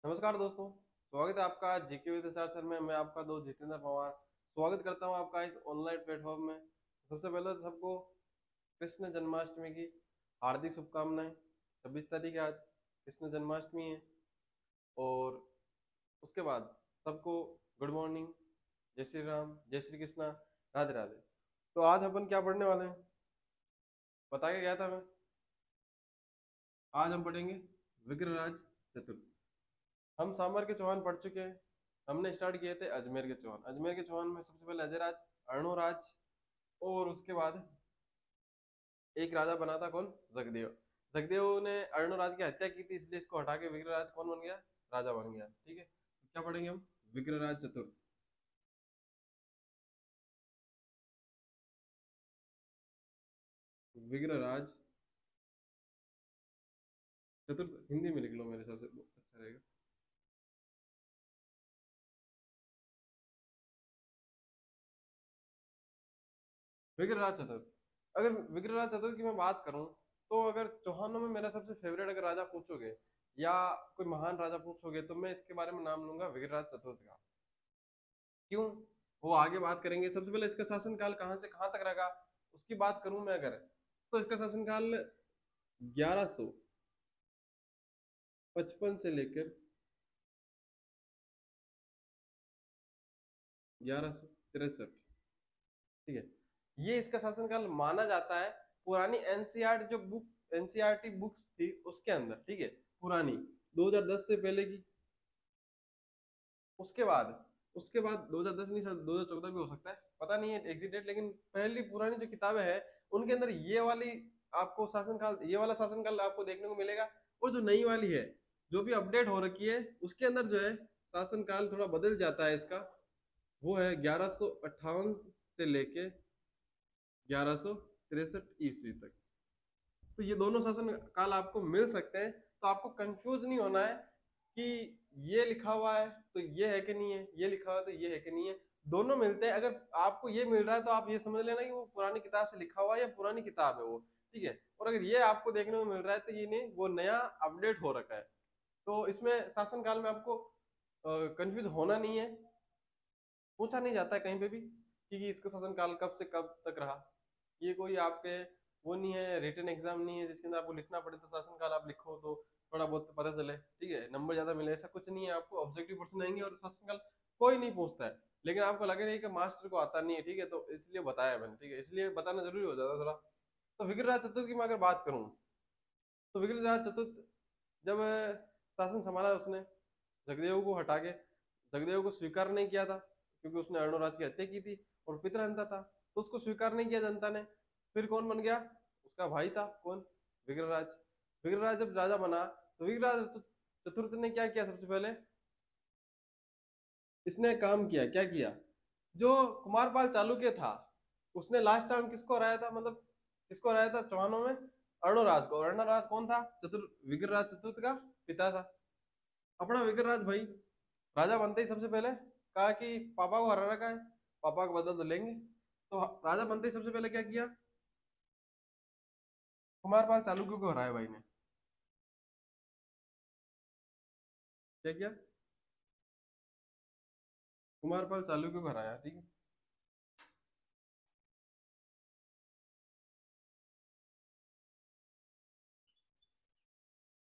नमस्कार दोस्तों। स्वागत है आपका जीके विद सर में। मैं आपका दोस्त जितेंद्र पवार स्वागत करता हूं आपका इस ऑनलाइन प्लेटफॉर्म में। सबसे पहले तो सबको कृष्ण जन्माष्टमी की हार्दिक शुभकामनाएं। 26 तारीख है आज, कृष्ण जन्माष्टमी है। और उसके बाद सबको गुड मॉर्निंग, जय श्री राम, जय श्री कृष्णा, राधे राधे। तो आज अपन क्या पढ़ने वाले हैं बता के गया था मैं। आज हम पढ़ेंगे विग्रहराज चतुर्थ। हम सांबर के चौहान पढ़ चुके हैं। हमने स्टार्ट किए थे अजमेर के चौहान। अजमेर के चौहान में सबसे पहले अजयराज, अर्णोराज, और उसके बाद एक राजा बना था कौन, जगदेव। जगदेव ने अर्णोराज की हत्या की थी, इसलिए इसको हटा के विग्रहराज कौन बन गया, राजा बन गया। ठीक है, तो क्या पढ़ेंगे हम, विग्रहराज चतुर्थ। विग्रहराज चतुर्थ हिंदी में लिख लो, मेरे हिसाब से अच्छा रहेगा। विग्रहराज चतुर्थ। अगर विग्रहराज चतुर्थ की मैं बात करूं, तो अगर चौहानों में मेरा सबसे फेवरेट अगर राजा पूछोगे या कोई महान राजा पूछोगे, तो मैं इसके बारे में नाम लूंगा विग्रहराज चतुर्थ का। क्यों, वो आगे बात करेंगे। सबसे पहले इसका शासनकाल कहाँ से कहाँ तक रहा, उसकी बात करूं मैं अगर, तो इसका शासनकाल 1155 से लेकर 1163। ठीक है, ये इसका शासनकाल माना जाता है। पुरानी एनसीआर जो बुक, एनसीआरटी बुक्स थी उसके अंदर, ठीक है, पुरानी 2010 से पहले की। उसके बाद, उसके बाद 2010 नहीं, शायद 2014 भी हो सकता है, पता नहीं है एग्जैक्ट डेट, लेकिन पहली पुरानी जो किताबें हैं उनके अंदर ये वाली आपको शासनकाल, ये वाला शासनकाल आपको देखने को मिलेगा। और जो नई वाली है, जो भी अपडेट हो रखी है, उसके अंदर जो है शासनकाल थोड़ा बदल जाता है इसका। वो है 1158 से लेके 1163 ईस्वी तक। तो ये दोनों शासन काल आपको मिल सकते हैं। तो आपको कंफ्यूज नहीं होना है कि ये लिखा हुआ है तो ये है कि नहीं है, ये लिखा हुआ है तो ये है कि नहीं है। दोनों मिलते हैं। अगर आपको ये मिल रहा है तो आप ये समझ लेना कि वो पुरानी किताब से लिखा हुआ है या पुरानी किताब है वो। ठीक है, और अगर ये आपको देखने को मिल रहा है तो ये नहीं, वो नया अपडेट हो रखा है। तो इसमें शासन काल में आपको कंफ्यूज होना नहीं है। पूछा नहीं जाता है कहीं पे भी कि इसका शासन काल कब से कब तक रहा। ये कोई आपके वो नहीं है, रिटन एग्जाम नहीं है जिसके अंदर आपको लिखना पड़े तो शासन काल आप लिखो तो थोड़ा बहुत पता चले, ठीक है, नंबर ज्यादा मिले, ऐसा कुछ नहीं है। आपको ऑब्जेक्टिव क्वेश्चन आएंगे और शासन काल कोई नहीं पूछता है। लेकिन आपको लगे नहीं कि मास्टर को आता नहीं है, ठीक है, तो इसलिए बताया मैंने, ठीक है, इसलिए बताना जरूरी हो जाता है थोड़ा। तो विग्रहराज चतुर्थ की मैं अगर बात करूं, तो विग्रहराज चतुर्थ जब शासन संभाला उसने, जगदेव को हटा के, जगदेव को स्वीकार नहीं किया था क्योंकि उसने अर्णोराज की हत्या की थी और पितरहंता था, तो उसको स्वीकार नहीं किया जनता ने। फिर कौन बन गया, उसका भाई था कौन, विग्रहराज। विग्रहराज जब राजा बना, तो विग्रहराज चतुर्थ ने क्या किया, सबसे पहले इसने काम किया, क्या किया, जो कुमारपाल चालुक्य था उसने लास्ट टाइम किसको हराया था, मतलब किसको हराया था चौहानों में, अर्णोराज को। अर्णोराज कौन था, विग्रहराज चतुर्थ का पिता था अपना विग्रहराज भाई। राजा बनते ही सबसे पहले कहा कि पापा को हरा रखा है, पापा का बदला तो लेंगे। तो राजा बनते ही सबसे पहले क्या किया, कुमारपाल चालुक्य को हराया भाई ने। क्या किया, कुमारपाल चालुक्य को हराया, ठीक है।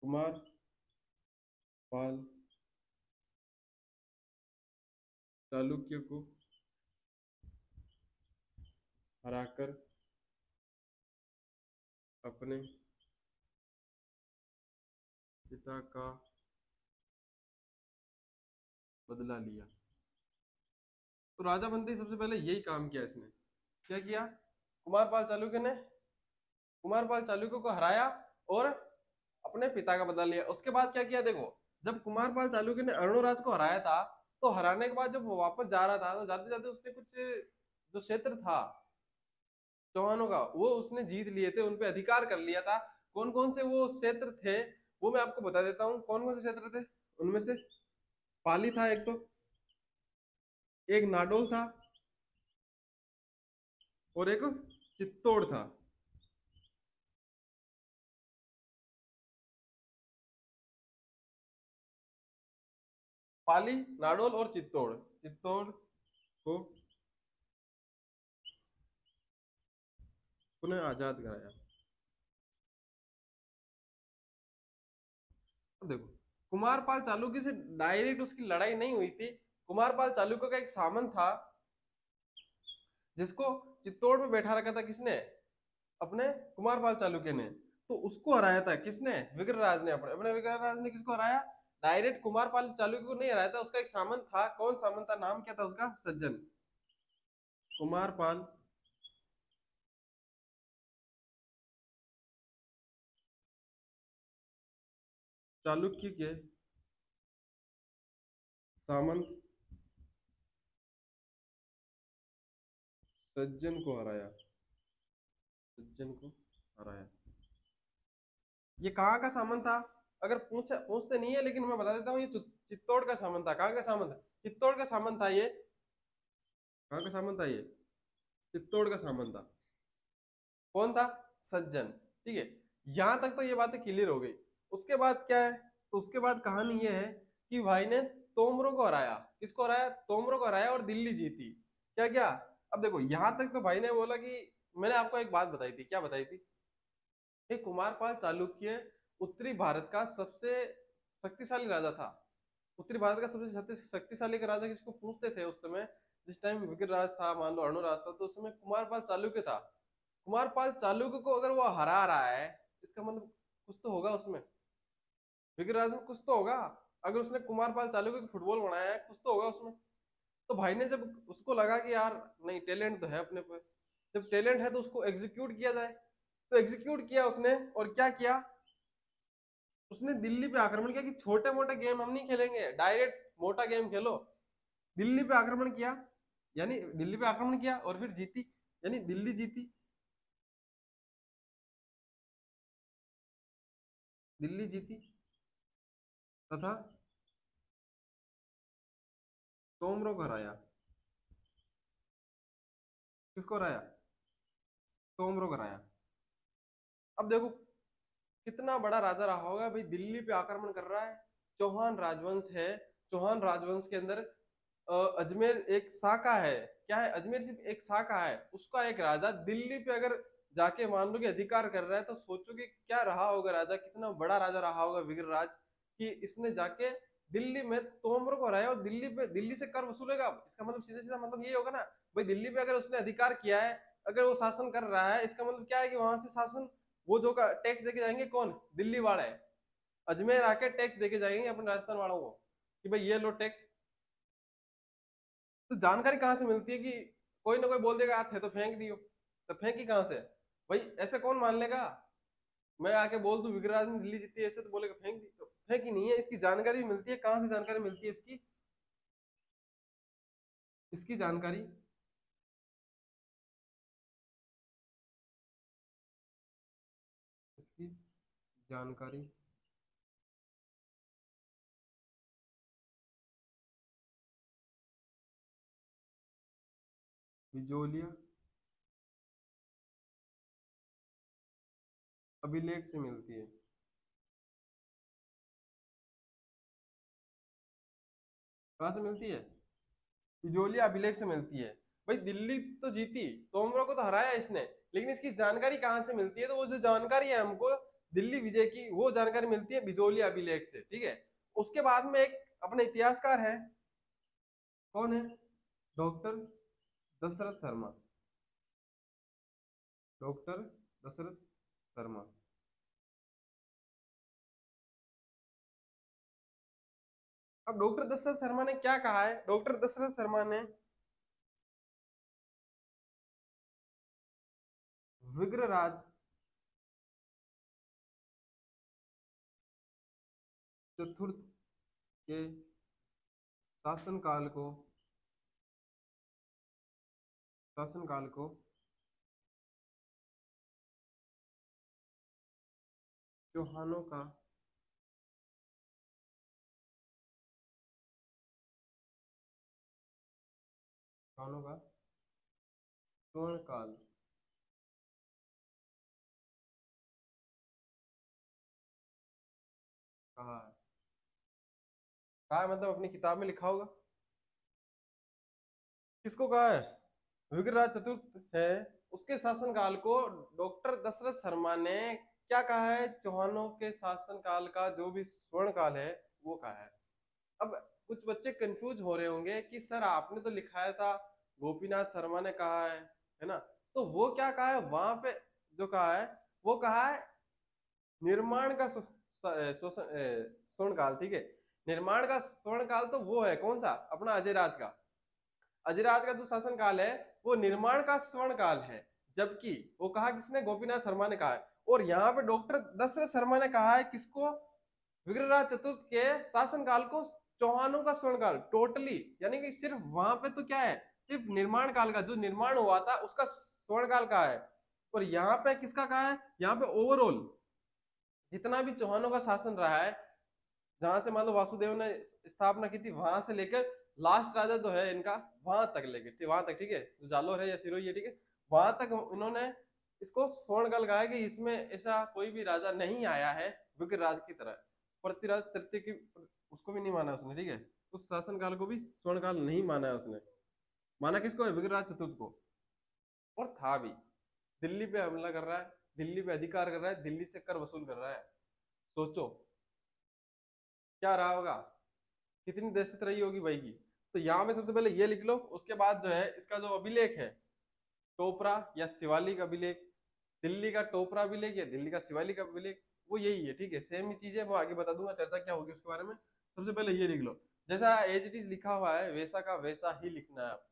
कुमारपाल चालुक्य को हराकर अपने पिता का बदला लिया। तो राजा बनते ही सबसे पहले यही काम किया इसने। क्या किया, कुमारपाल चालुक्य ने, कुमारपाल चालुक्य को हराया और अपने पिता का बदला लिया। उसके बाद क्या किया देखो, जब कुमारपाल चालुक्य ने अर्णोराज को हराया था, तो हराने के बाद जब वो वापस जा रहा था, तो जाते जाते उसने कुछ जो क्षेत्र था चौहानों का, वो उसने जीत लिए थे, उन पे अधिकार कर लिया था। कौन कौन से वो क्षेत्र थे, वो मैं आपको बता देता हूँ कौन कौन से क्षेत्र थे। उनमें से पाली था एक, तो एक नाडोल था, और एक चित्तौड़ था। पाली, नाडोल और चित्तौड़, चित्तौड़ को पुनः आजाद कराया। अब देखो, कुमारपाल चालुक्य से डायरेक्ट उसकी लड़ाई नहीं हुई थी। कुमारपाल चालुक्य का एक सामंत था जिसको चित्तौड़ में बैठा रखा था, किसने? अपने कुमारपाल चालुक्य ने। तो उसको हराया था किसने? विग्रहराज ने। अपने अपने विग्रहराज ने किसको हराया? डायरेक्ट कुमारपाल चालुक्य को नहीं हराया था, उसका एक सामंत था। कौन सामंत था? नाम क्या था उसका? सज्जन। कुमारपाल चालुक्य के सामंत सज्जन को हराया, सज्जन को हराया। ये कहाँ का सामंत था? अगर पूछते नहीं है, लेकिन मैं बता देता हूँ, ये चित्तौड़ का सामंत था। कहाँ का सामंत था? चित्तौड़ का सामंत था ये। कहाँ का सामंत था ये? चित्तौड़ का सामंत था। कौन था? सज्जन। ठीक है, यहां तक तो ये बातें क्लियर हो गई। उसके बाद क्या है? तो उसके बाद कहानी ये है कि भाई ने तोमरों को हराया। किसको हराया? तोमरों को हराया और दिल्ली जीती। क्या क्या? अब देखो, यहां तक तो भाई ने बोला कि मैंने आपको एक बात बताई थी। क्या बताई थी? कि कुमारपाल चालुक्य उत्तरी भारत का सबसे शक्तिशाली राजा था। उत्तरी भारत का सबसे शक्तिशाली का राजा किसको पूछते थे उस समय? जिस टाइम विग्रहराज था, मान लो अणुराज था, तो उस समय कुमारपाल चालुक्य था। कुमारपाल चालुक्य को अगर वो हरा रहा है, इसका मतलब कुछ तो होगा उसमें। विग्रहराज में कुछ तो होगा। अगर उसने कुमारपाल चालुक्य को फुटबॉल बनाया है, कुछ तो होगा उसमें। तो भाई ने जब उसको लगा कि यार नहीं, टैलेंट तो है अपने पे, जब टैलेंट है तो उसको एग्जीक्यूट किया जाए। तो एग्जीक्यूट किया उसने, और क्या किया? उसने दिल्ली पे आक्रमण किया कि छोटे मोटे गेम हम नहीं खेलेंगे, डायरेक्ट मोटा गेम खेलो। दिल्ली पे आक्रमण किया, यानी दिल्ली पे आक्रमण किया और फिर जीती, यानी दिल्ली जीती। दिल्ली जीती तथा तोमरों को हराया। किसको हराया? तोमरों को हराया। अब देखो, कितना बड़ा राजा रहा होगा भाई, दिल्ली पे आक्रमण कर रहा है। चौहान राजवंश है। चौहान राजवंश के अंदर अजमेर एक शाखा है। क्या है? अजमेर सिर्फ एक शाखा है। उसका एक राजा दिल्ली पे अगर जाके मान लो कि अधिकार कर रहा है, तो सोचो कि क्या रहा होगा राजा, कितना बड़ा राजा रहा होगा विग्रहराज, कि इसने जाके दिल्ली में तोमरों को हराया और दिल्ली पे, दिल्ली से कर वसूलेगा। इसका मतलब सीधा सीधा मतलब ये होगा ना भाई, दिल्ली पे अगर उसने अधिकार किया है, अगर वो शासन कर रहा है, इसका मतलब क्या है कि वहां से शासन, वो जो का टैक्स देके जाएंगे, कौन? दिल्ली वाले। अजमेर आके टैक्स देके जाएंगे अपने राजस्थान वालों को कि भाई ये लो टैक्स। तो जानकारी कहाँ से मिलती है कि कोई ना कोई बोल देगा हाथ है तो फेंक दियो? तो फेंकी कहाँ से भाई? ऐसे कौन मान लेगा? मैं आके बोल दूं विग्रहराज ने दिल्ली जीती है, ऐसे तो बोलेगा फेंक दी। तो फेंकी नहीं है, इसकी जानकारी मिलती है। कहाँ से जानकारी मिलती है इसकी? इसकी जानकारी, इसकी जानकारी बिजोलिया अभिलेख से मिलती है। कहाँ से मिलती है? बिजोलिया अभिलेख से मिलती है। भाई दिल्ली तो जीती, तोमरों को तो हराया इसने, लेकिन इसकी जानकारी कहाँ से मिलती है? तो वो जो जानकारी है हमको दिल्ली विजय की, वो जानकारी मिलती है बिजोलिया अभिलेख से। ठीक है, उसके बाद में एक अपने इतिहासकार है। कौन है? डॉक्टर दशरथ शर्मा। डॉक्टर दशरथ शर्मा। अब डॉक्टर दशरथ शर्मा ने क्या कहा है? डॉक्टर दशरथ शर्मा ने विग्रहराज चतुर्थ के शासनकाल को, शासनकाल को चौहानों का, चौहानों का स्वर्ण काल कहा है। कहा है मतलब अपनी किताब में लिखा होगा। किसको कहा है? विग्रहराज चतुर्थ है, उसके शासनकाल को डॉक्टर दशरथ शर्मा ने क्या कहा है? चौहानों के शासनकाल का जो भी स्वर्ण काल है वो कहा है। अब कुछ बच्चे कंफ्यूज हो रहे होंगे कि सर आपने तो लिखाया था गोपीनाथ शर्मा ने कहा है ना? तो वो क्या कहा है वहां पे? जो कहा है वो कहा है निर्माण का स्वर्ण काल, ठीक है। निर्माण का स्वर्ण काल तो वो है कौन सा? अपना अजय राज का। अजय राज का जो शासन काल है वो निर्माण का स्वर्ण काल है। जबकि वो कहा किसने? गोपीनाथ शर्मा ने कहा है। और यहाँ पे डॉक्टर दशरथ शर्मा ने कहा है किसको? विग्रहराज चतुर्थ के शासन काल को चौहानों का स्वर्ण काल टोटली, यानी कि सिर्फ वहां पे तो क्या है, सिर्फ निर्माण काल का जो निर्माण हुआ था उसका स्वर्ण काल का है। और यहाँ पे किसका कहा है? यहाँ पे ओवरऑल जितना भी चौहानों का शासन रहा है, जहां से मान लो वासुदेव ने स्थापना की थी वहां से लेकर लास्ट राजा जो है इनका वहां तक लेके वहां तक, ठीक है, जो जालोर है या सिरोही है, ठीक है, वहां तक इन्होंने इसको स्वर्ण काल कहा है कि इसमें ऐसा कोई भी राजा नहीं आया है विग्रहराज की तरह। पृथ्वीराज तृतीय की उसको भी नहीं माना उसने, ठीक है, उस शासन काल को भी स्वर्ण काल नहीं माना है उसने। माना किसको है? विग्रहराज चतुर्थ को। और था भी, दिल्ली पे हमला कर रहा है, दिल्ली पे अधिकार कर रहा है, दिल्ली से कर वसूल कर रहा है। सोचो क्या रहा होगा, कितनी दहशत रही होगी भाई की। तो यहाँ पे सबसे पहले ये लिख लो, उसके बाद जो है इसका जो अभिलेख है टोपरा या शिवालिक अभिलेख, दिल्ली का टोपरा अभिलेख या दिल्ली का शिवालिक अभिलेख, वो यही है, ठीक है, सेम ही चीज है। वो आगे बता दूंगा चर्चा क्या होगी उसके बारे में। सबसे पहले ये लिख लो, जैसा एज इट इज लिखा हुआ है वैसा का वैसा ही लिखना है आपको।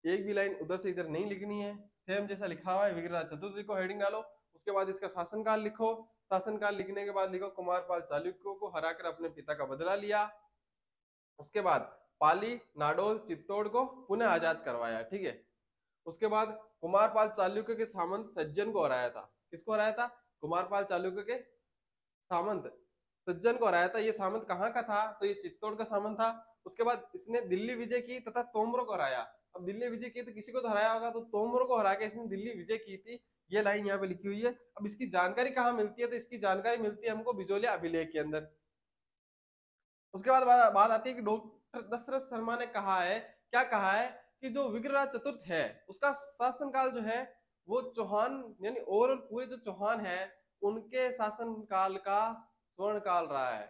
एक भी लाइन उधर से इधर नहीं लिखनी है, सेम जैसा लिखा हुआ है विग्रहराज चतुर्थ को हेडिंग डालो। उसके बाद इसका शासनकाल लिखो। शासनकाल लिखने के बाद लिखो कुमारपाल चालुक्य को हराकर अपने पिता का बदला लिया। उसके बाद पाली नाडोल चित्तौड़ को पुनः आजाद करवाया, ठीक है। उसके बाद कुमारपाल चालुक्य के सामंत सज्जन को हराया था। किसको हराया था? कुमारपाल चालुक्य के सामंत सज्जन को हराया था। ये सामंत कहाँ का था? तो ये चित्तौड़ का सामंत था। उसके बाद इसने दिल्ली विजय की तथा तोमरों को हराया। अब दिल्ली विजय की तो किसी को तो हराया होगा, तो तोमरों को हरा के इसने दिल्ली विजय की थी। ये लाइन यहाँ पे लिखी हुई है। अब इसकी जानकारी कहाँ मिलती है? तो इसकी जानकारी मिलती है हमको बिजोलिया अभिलेख के अंदर। उसके बाद बात आती है कि डॉक्टर दशरथ शर्मा ने कहा है, क्या कहा है, कि जो विग्रहराज चतुर्थ है उसका शासनकाल जो है वो चौहान, यानी ओवरऑल पूरे जो चौहान है उनके शासनकाल का स्वर्ण काल रहा है,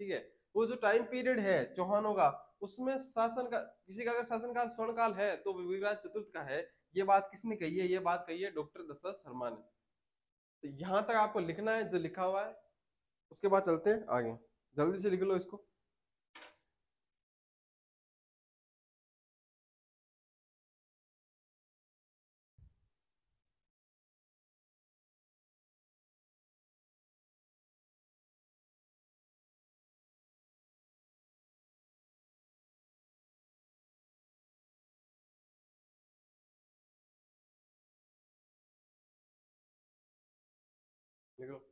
ठीक है। वो जो टाइम पीरियड है चौहानों का, उसमें शासन का किसी का अगर शासनकाल स्वर्ण काल है तो विग्रहराज चतुर्थ का है। ये बात किसने कही है? ये बात कही है डॉक्टर दशरथ शर्मा ने। तो यहां तक आपको लिखना है जो लिखा हुआ है। उसके बाद चलते हैं आगे, जल्दी से लिख लो इसको। लिख लो।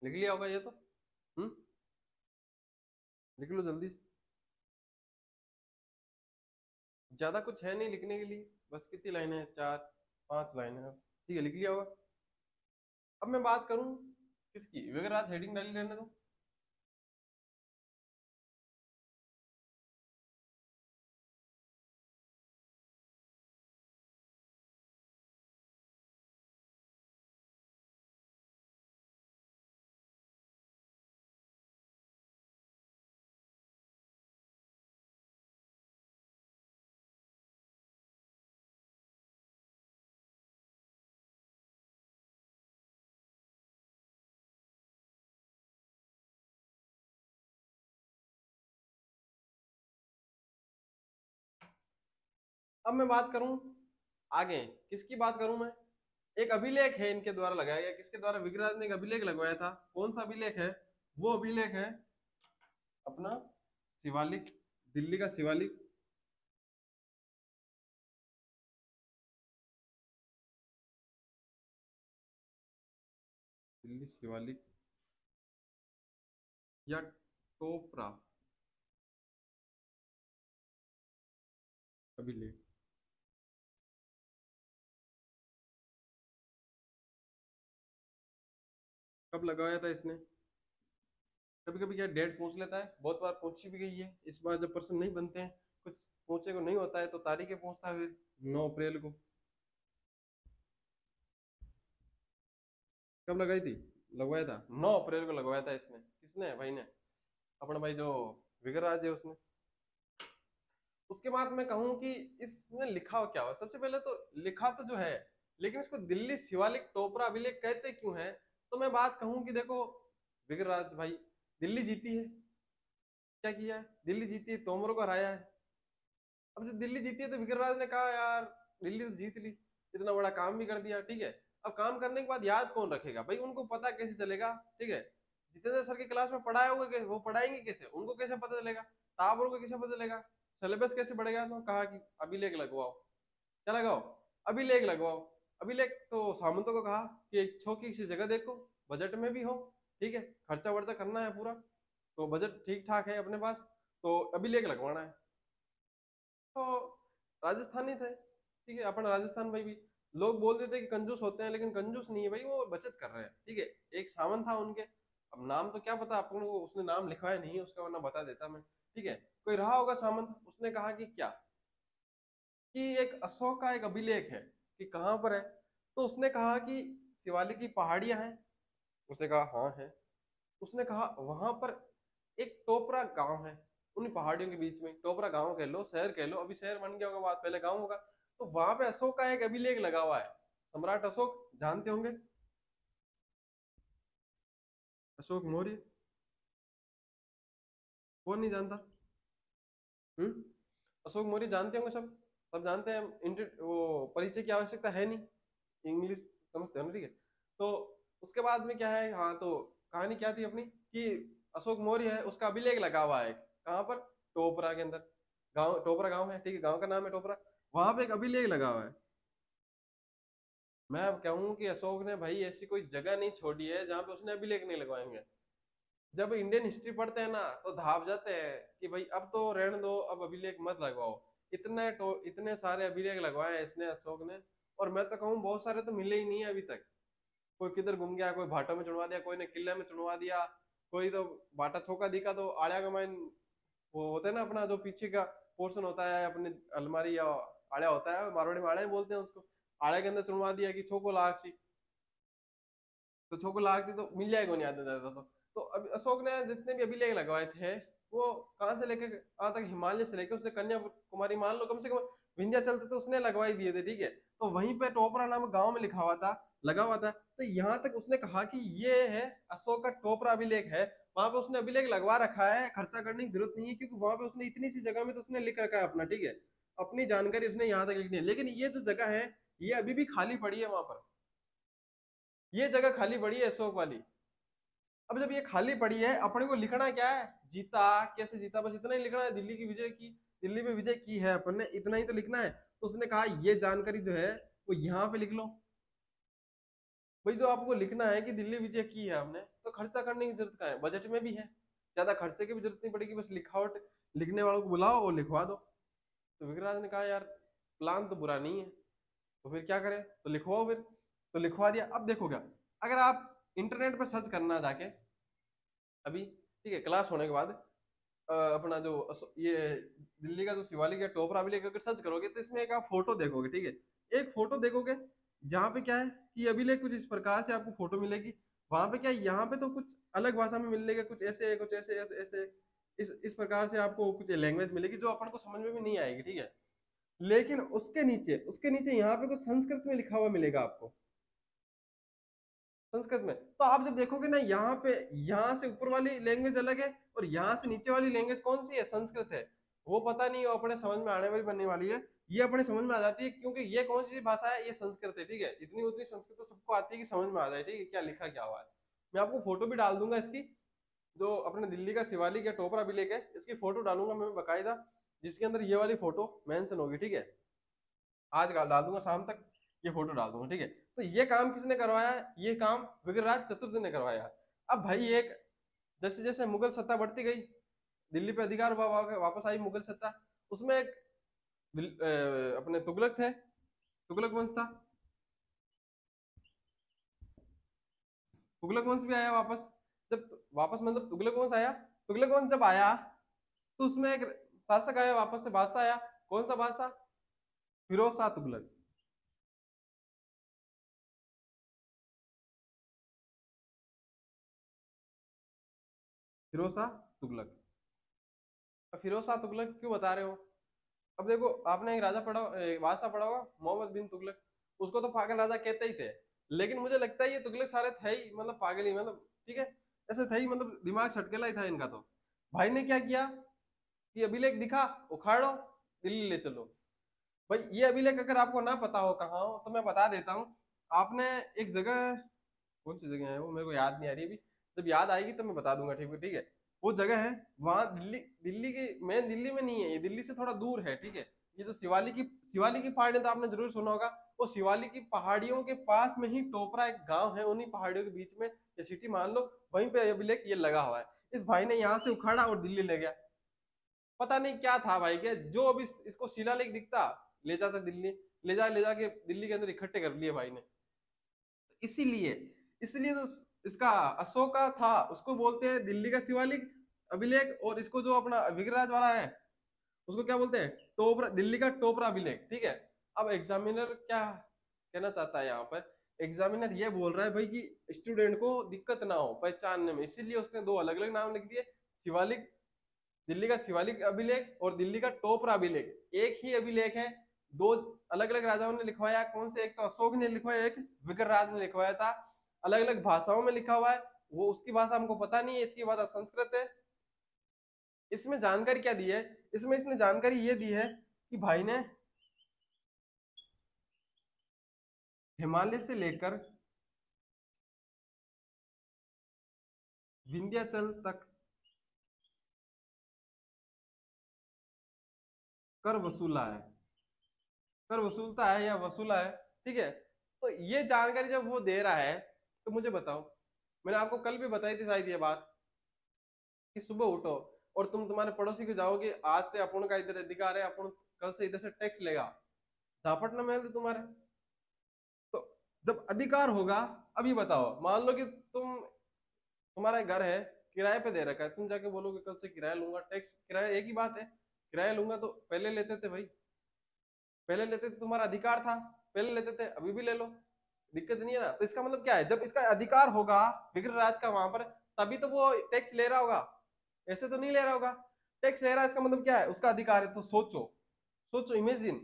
लिख लिया होगा ये तो। हम्म। लिख लो जल्दी। ज्यादा कुछ है नहीं लिखने के लिए, बस कितनी लाइन है? 4 5 लाइन है, ठीक है, लिख लिया होगा। अब मैं बात करूं किसकी? अगर आज हेडिंग डाली रहने दो। अब मैं बात करूं आगे, किसकी बात करूं मैं? एक अभिलेख है इनके द्वारा लगाया गया, किसके द्वारा? विग्रहराज ने एक अभिलेख लगवाया था। कौन सा अभिलेख है? वो अभिलेख है अपना शिवालिक, दिल्ली का शिवालिक। दिल्ली शिवालिक या टोपरा अभिलेख। कब लगवाया था इसने? कभी कभी क्या डेट पूछ लेता है, बहुत बार पूछी भी गई है। इस बार जब प्रश्न नहीं बनते हैं, कुछ पूछे को नहीं होता है, तो तारीखें पूछता है फिर 9 अप्रैल को। कब लगाई थी? लगवाया था 9 अप्रैल को लगवाया था इसने। किसने? भाई ने, अपना भाई जो विग्रहराज है उसने। उसके बाद मैं कहूँ कि इसने लिखा क्या हुआ, सबसे पहले तो लिखा तो जो है, लेकिन इसको दिल्ली शिवालिक टोपरा अभिलेख कहते क्यों है? तो मैं बात कहूँ कि देखो, विग्रहराज भाई, दिल्ली जीती है, क्या किया है? दिल्ली जीती है, तोमरों को हराया है। अब जब दिल्ली जीती है तो विग्रहराज ने कहा यार दिल्ली तो जीत ली, इतना बड़ा काम भी कर दिया, ठीक है। अब काम करने के बाद याद कौन रखेगा भाई? उनको पता कैसे चलेगा? ठीक है, जितेंद्र सर की क्लास में पढ़ाया होगा, वो पढ़ाएंगे कैसे? उनको कैसे पता चलेगा? ताबरों को कैसे पता चलेगा? सिलेबस कैसे बढ़ेगा? तो कहा कि अभिलेख लगवाओ। क्या लगाओ? अभिलेख लगवाओ। अभिलेख तो सामंतों को कहा कि एक छोटी सी जगह देखो, बजट में भी हो, ठीक है, खर्चा वर्चा करना है पूरा, तो बजट ठीक ठाक है अपने पास, तो अभिलेख लगवाना है। तो राजस्थानी थे, ठीक है, अपन राजस्थान भाई भी। लोग बोल देते कि कंजूस होते हैं, लेकिन कंजूस नहीं है भाई, वो बचत कर रहे हैं, ठीक है। एक सावन था उनके, अब नाम तो क्या पता अपन को, उसने नाम लिखवाया नहीं है उसका, वरना बता देता मैं, ठीक है। कोई रहा होगा सामंत, उसने कहा कि क्या, कि एक अशोक का एक अभिलेख है, कि कहाँ पर है? तो उसने कहा कि शिवालिक की पहाड़ियां हैं। उसने कहा हाँ है। उसने कहा वहां पर एक टोपरा गांव है, उन पहाड़ियों के बीच में। टोपरा गांव कह लो, शहर कह लो, अभी शहर बन गया होगा, बात पहले गांव होगा। तो वहां पे अशोक का एक अभिलेख लगा हुआ है। सम्राट अशोक जानते होंगे, अशोक मौर्य। कौन नहीं जानता? हम्म, अशोक मौर्य जानते होंगे सब, सब जानते हैं। वो परिचय की आवश्यकता है नहीं, इंग्लिश समझते हो ना, ठीक है। तो उसके बाद में क्या है, हाँ, तो कहानी क्या थी अपनी, कि अशोक मौर्य है, उसका अभिलेख लगा हुआ है कहाँ पर? टोपरा के अंदर। गांव टोपरा गांव है, ठीक है, गांव का नाम है टोपरा। वहां पे एक अभिलेख लगा हुआ है। मैं अब कहूँ कि अशोक ने भाई ऐसी कोई जगह नहीं छोड़ी है जहां पे उसने अभिलेख नहीं लगवाएंगे। जब इंडियन हिस्ट्री पढ़ते हैं ना, तो धाप जाते हैं कि भाई अब तो रहने दो, अब अभिलेख मत लगवाओ। इतने सारे अभिलेख लगवाए हैं इसने, अशोक ने। और मैं तो कहूँ बहुत सारे तो मिले ही नहीं है अभी तक। कोई किधर घूम गया, कोई भाटों में चुनवा दिया, कोई ने किले में चुनवा दिया, कोई तो बाटा चौका दिखा तो आड़िया का माइन, वो होता है ना अपना जो पीछे का पोर्शन होता है अपने अलमारी या आड़िया होता है, मारवाड़ी में आड़िया बोलते हैं उसको। आड़िया के अंदर चुनवा दिया कि छोको लाख सी, तो छोको लाख थी तो मिल जाएगा नहीं आता ज्यादा। तो अभी अशोक ने जितने भी अभिलेख लगवाए थे, वो कहाँ से लेके आज तक, हिमालय से लेके उसने कन्याकुमारी, मान लो कम से कम विंध्याचल तक तो उसने लगवाई दिए थे, ठीक है। तो वहीं पे टोपरा नाम गांव में लिखा हुआ था, लगा हुआ था। तो यहाँ तक उसने कहा कि ये है अशोक का टोपरा अभिलेख है। वहां पे उसने अभिलेख लगवा रखा है, खर्चा करने की जरूरत नहीं है, क्योंकि वहां पे उसने इतनी सी जगह में तो उसने लिख रखा है अपना, ठीक है। अपनी जानकारी उसने यहाँ तक लिखनी है। लेकिन ये जो जगह है, ये अभी भी खाली पड़ी है वहां पर। ये जगह खाली पड़ी है अशोक वाली। अब जब ये खाली पड़ी है, अपने को लिखना क्या है? जीता, कैसे जीता, बस इतना ही लिखना है। दिल्ली की विजय की, दिल्ली में विजय की है अपन ने, इतना ही तो लिखना है। तो उसने कहा ये जानकारी जो है वो यहाँ पे लिख लो। भाई जो आपको लिखना है कि दिल्ली विजय की है हमने, तो खर्चा करने की जरूरत क्या है? बजट में भी है, ज्यादा खर्चे की भी जरूरत नहीं पड़ेगी, बस लिखावट, लिखने वालों को बुलाओ और लिखवा दो। तो विक्रांत ने कहा यार प्लान तो बुरा नहीं है, तो फिर क्या करें? तो लिखवाओ फिर। तो लिखवा दिया। अब देखो क्या, अगर आप इंटरनेट पर सर्च करना जाके अभी, ठीक है, क्लास होने के बाद, अपना जो ये दिल्ली का जो शिवालिक या टोपरा अभिलेख अगर सर्च करोगे, तो इसमें एक आप फोटो देखोगे, ठीक है। एक फोटो देखोगे जहाँ पे क्या है कि अभिलेख कुछ इस प्रकार से आपको फोटो मिलेगी। वहां पे क्या है, यहाँ पे तो कुछ अलग भाषा में मिलेगा, कुछ ऐसे, कुछ ऐसे, ऐसे ऐसे, इस प्रकार से आपको कुछ लैंग्वेज मिलेगी जो अपन को समझ में भी नहीं आएगी, ठीक है। लेकिन उसके नीचे यहाँ पे कुछ संस्कृत में लिखा हुआ मिलेगा आपको, संस्कृत में। तो आप जब देखोगे ना, यहाँ पे, यहाँ से ऊपर वाली लैंग्वेज अलग है, और यहाँ से नीचे वाली लैंग्वेज कौन सी है? संस्कृत है। वो पता नहीं, वो अपने समझ में आने वाली बनने वाली है। ये अपने समझ में आ जाती है, क्योंकि ये कौन सी भाषा है, ये संस्कृत है, ठीक है। इतनी उतनी संस्कृत तो सबको आती है कि समझ में आ जाए, ठीक है, क्या लिखा क्या हुआ है। मैं आपको फोटो भी डाल दूंगा इसकी, जो अपने दिल्ली का शिवालिक या टोपरा अभिलेख है, इसकी फोटो डालूंगा मैं बकायदा, जिसके अंदर ये वाली फोटो मेंशन होगी, ठीक है। आज डाल दूंगा शाम तक, ये फोटो डाल दूंगा, ठीक है। तो ये काम किसने करवाया है, ये काम विग्रहराज चतुर्थ ने करवाया। अब भाई एक जैसे जैसे मुगल सत्ता बढ़ती गई, दिल्ली पे अधिकार वापस आई मुगल सत्ता, उसमें एक अपने तुगलक थे, तुगलक वंश था, तुगलक वंश भी आया वापस। जब वापस मतलब तुगलक वंश आया, तुगलक वंश जब आया तो उसमें एक शासक आया वापस से, बादशाह आया। कौन सा बादशाह, फिरोज शाह तुगलक। फिरोज शाह तुगलक। अब फिरोज शाह तुगलक क्यों बता रहे हो, अब देखो आपने एक राजा पढ़ा, बादशाह पढ़ा होगा, मोहम्मद बिन तुगलक। उसको तो पागल राजा कहते ही थे, लेकिन मुझे लगता है ये तुगलक सारे थे ही मतलब पागल ही, मतलब ठीक है, ऐसे थे ही, मतलब दिमाग छटकेला ही था इनका। तो भाई ने क्या किया कि अभिलेख दिखा, उखाड़ो, दिल्ली ले चलो। भाई ये अभिलेख अगर आपको ना पता हो कहाँ हो तो मैं बता देता हूँ। आपने एक जगह, कौन सी जगह है वो मेरे को याद नहीं आ रही अभी, जब याद आएगी तो मैं बता दूंगा, ठीक है, ठीक है। वो जगह है वहां, दिल्ली, दिल्ली की मेन दिल्ली में नहीं है, ये दिल्ली से थोड़ा दूर है, ठीक है। ये जो शिवाली की पहाड़ी तो आपने जरूर सुना होगा। वो शिवाली की पहाड़ियों के पास में ही टोपरा एक गांव है, उन्हीं पहाड़ियों के बीच में ये सिटी मान लो, वहीं पे अभिलेख ये लगा हुआ है। इस भाई ने यहाँ से उखाड़ा और दिल्ली ले गया। पता नहीं क्या था भाई के, जो अभी इसको शिलालेख दिखता ले जाता दिल्ली, ले जाके दिल्ली के अंदर इकट्ठे कर लिए भाई ने। इसीलिए इसलिए तो इसका अशोका था, उसको बोलते हैं दिल्ली का शिवालिक अभिलेख, और इसको जो अपना विग्रहराज वाला है उसको क्या बोलते हैं, टोपरा, दिल्ली का टोपरा अभिलेख, ठीक है। अब एग्जामिनर क्या कहना चाहता है यहाँ पर, एग्जामिनर ये बोल रहा है भाई कि स्टूडेंट को दिक्कत ना हो पहचानने में, इसीलिए उसने दो अलग अलग नाम लिख दिए, शिवालिक, दिल्ली का शिवालिक अभिलेख और दिल्ली का टोपरा अभिलेख। एक ही अभिलेख है, दो अलग अलग राजाओं ने लिखवाया। कौन से, एक तो अशोक ने लिखवाया, एक विग्रहराज ने लिखवाया था। अलग अलग भाषाओं में लिखा हुआ है, वो उसकी भाषा हमको पता नहीं है, इसकी भाषा संस्कृत है। इसमें जानकारी क्या दी है, इसमें इसने जानकारी ये दी है कि भाई ने हिमालय से लेकर विंध्याचल तक कर वसूला है, कर वसूलता है या वसूला है, ठीक है। तो ये जानकारी जब वो दे रहा है तो मुझे बताओ, मैंने आपको कल भी बताई थी शायद ये बात, कि सुबह उठो और तुम तुम्हारे पड़ोसी को जाओगे, आज से अपन का इधर अधिकार है, अपन कल से इधर से टैक्स लेगा, झापट ना महल तुम्हारे। तो जब अधिकार होगा, अभी बताओ, मान लो कि तुम्हारा घर है, किराए पे दे रखा है, तुम जाके बोलोगे कल से किराया लूंगा, टैक्स किराया एक ही बात है, किराया लूंगा, तो पहले लेते थे भाई, पहले लेते थे, तुम्हारा अधिकार था, पहले लेते थे, अभी भी ले लो, दिक्कत नहीं है ना। तो इसका मतलब क्या है, जब इसका अधिकार होगा विग्रह राज का वहां पर, तभी तो वो टैक्स ले रहा होगा, ऐसे तो नहीं ले रहा होगा। टैक्स ले रहा है इसका मतलब क्या है, उसका अधिकार है। तो सोचो, सोचो, इमेजिन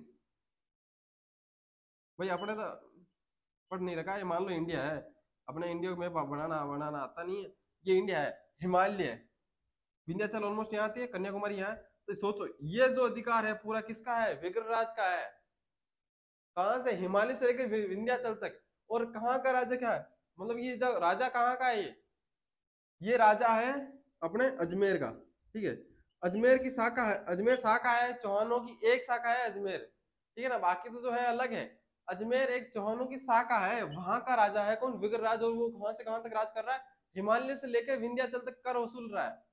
भाई, अपने तो पढ़ नहीं रखा है, मान लो इंडिया है, अपने इंडिया को मैप बनाना बनाना आता नहीं है, ये इंडिया है, हिमालय है, विंध्याचल ऑलमोस्ट यहाँ आती है, कन्याकुमारी यहाँ है। तो सोचो ये जो अधिकार है पूरा किसका है, विग्रहराज का है। कहां से, हिमालय से लेकर विंध्याचल तक। और कहाँ का राजा क्या है, मतलब ये जो राजा कहाँ का है, ये राजा है अपने अजमेर का, ठीक है। अजमेर की शाखा है, अजमेर शाखा है, चौहानों की एक शाखा है अजमेर, ठीक है ना, बाकी तो जो है अलग है। अजमेर एक चौहानों की शाखा है, वहां का राजा है कौन, विग्रहराज, और वो कहां से कहां तक राज कर रहा है, हिमालय से लेकर विंध्याचल तक कर वसूल रहा है।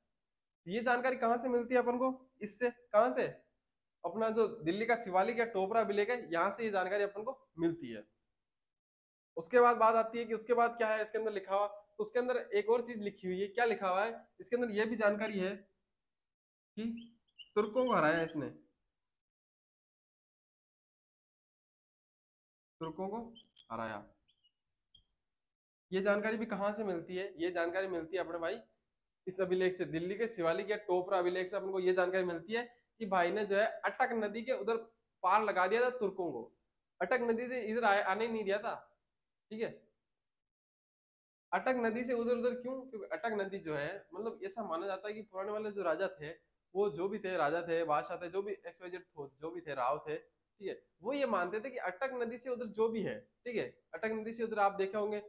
ये जानकारी कहाँ से मिलती है अपन को, इससे, कहाँ से, अपना जो दिल्ली का शिवालिक या टोपरा अभिलेख है, यहाँ से ये जानकारी अपन को मिलती है। उसके बाद बात आती है कि उसके बाद क्या है इसके अंदर लिखा हुआ, तो उसके अंदर एक और चीज लिखी हुई है, क्या लिखा हुआ है इसके अंदर, यह भी जानकारी है कि तुर्कों को हराया इसने, तुर्कों को हराया। ये जानकारी भी कहाँ से मिलती है, ये जानकारी मिलती है अपने भाई इस अभिलेख से, दिल्ली के शिवालिक या टोपरा अभिलेख से अपन को ये जानकारी मिलती है कि भाई ने जो है अटक नदी के उधर पार लगा दिया था तुर्कों को, अटक नदी से इधर आने नहीं दिया था, ठीक है। अटक नदी से उधर उधर क्यों, क्योंकि अटक नदी जो है, मतलब ऐसा माना जाता है कि पुराने वाले जो राजा थे, वो जो भी थे, राजा थे, बादशाह थे, जो भी XYZ जो भी थे, राव थे, ठीक है। वो ये मानते थे कि अटक नदी से उधर जो भी है, ठीक है, अटक नदी से उधर आप देखे होंगे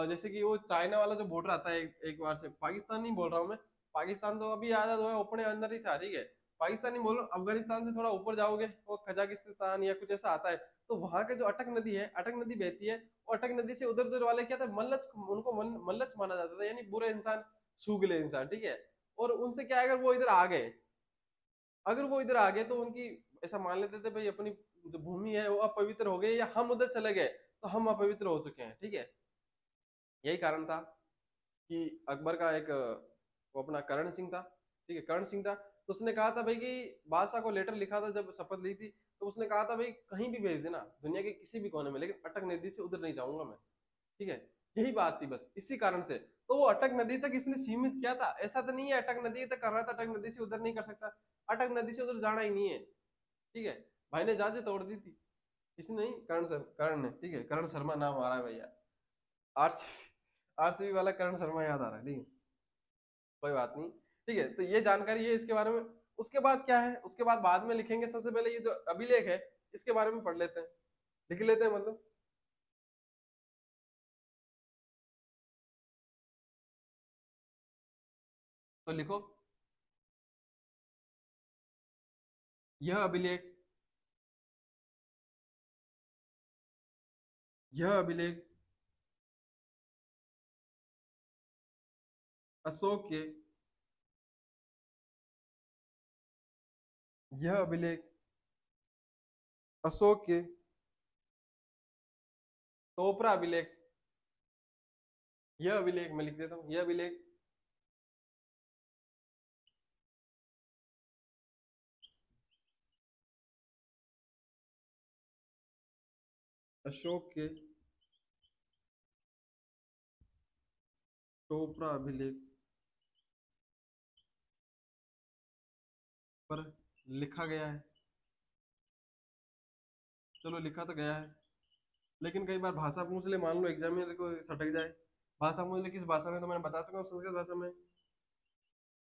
जैसे कि वो चाइना वाला जो बॉर्डर आता है एक बार से, पाकिस्तान नहीं बोल रहा हूँ मैं, पाकिस्तान तो अभी आजाद हुआ है, अपने अंदर ही था, ठीक है, पाकिस्तान नहीं बोल रहा हूँ, अफगानिस्तान से थोड़ा ऊपर जाओगे वो कजाकिस्तान या कुछ ऐसा आता है, तो वहां के जो अटक नदी है, अटक नदी बहती है, और अटक नदी से उधर उधर वाले क्या था, मल्लच, उनको मल्लच माना जाता था, यानी बुरे इंसान, सूगले इंसान, ठीक है। और उनसे क्या है, अगर वो इधर आ गए, अगर वो इधर आ गए तो उनकी, ऐसा मान लेते थे भाई अपनी जो भूमि है वो अपवित्र हो गई, या हम उधर चले गए तो हम अपवित्र हो चुके हैं, ठीक है। यही कारण था कि अकबर का एक वो अपना करण सिंह था, ठीक है, करण सिंह था, तो उसने कहा था भाई कि बादशाह को लेटर लिखा था जब शपथ ली थी, तो उसने कहा था भाई कहीं भी भेज देना दुनिया के किसी भी कोने में, लेकिन अटक नदी से उधर नहीं जाऊंगा मैं, ठीक है। यही बात थी बस, इसी कारण से तो वो अटक नदी तक इसने सीमित किया था, ऐसा तो नहीं है अटक नदी तक कर रहा था, अटक नदी से उधर नहीं कर सकता, अटक नदी से उधर जाना ही नहीं है, ठीक है। भाई ने जहाजें तोड़ दी थी, इसने नहीं, करण सर, करण ने, ठीक है, करण शर्मा नाम आ रहा है भैया, आरसीबी वाला करण शर्मा याद आ रहा है, ठीक है, कोई बात नहीं, ठीक है। तो ये जानकारी है इसके बारे में। उसके बाद क्या है, उसके बाद में लिखेंगे, सबसे पहले ये जो अभिलेख है इसके बारे में पढ़ लेते हैं, लिख लेते हैं मतलब। तो लिखो, यह अभिलेख, यह अभिलेख अशोक के, यह अभिलेख अशोक के टोपरा अभिलेख, यह अभिलेख मैं लिख देता हूँ, यह अभिलेख अशोक के टोपरा अभिलेख पर लिखा गया है। चलो लिखा तो गया है, लेकिन कई बार भाषा पूछ ले, मान लो एग्जामिनर को सटक जाए, भाषा पूछ ले किस भाषा में, तो मैंने बता चुका हूँ संस्कृत भाषा में।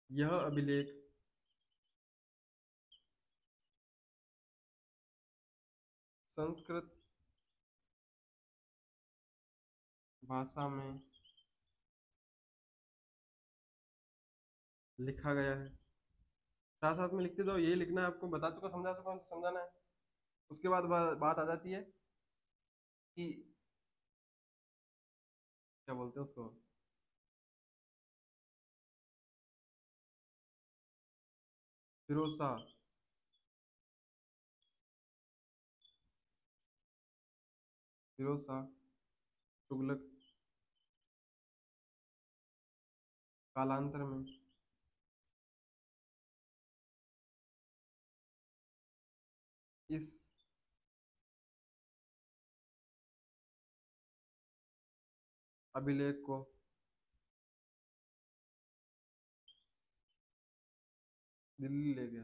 यह अभिलेख संस्कृत भाषा में लिखा गया है। साथ साथ में लिखते जाओ, यही लिखना है आपको, बता चुका, समझा चुका हूँ, समझाना है। उसके बाद बात आ जाती है कि क्या बोलते हैं उसको, फिरोज शाह, फिरोज शाह तुगलक कालांतर में इस अभिलेख को दिल्ली ले गया।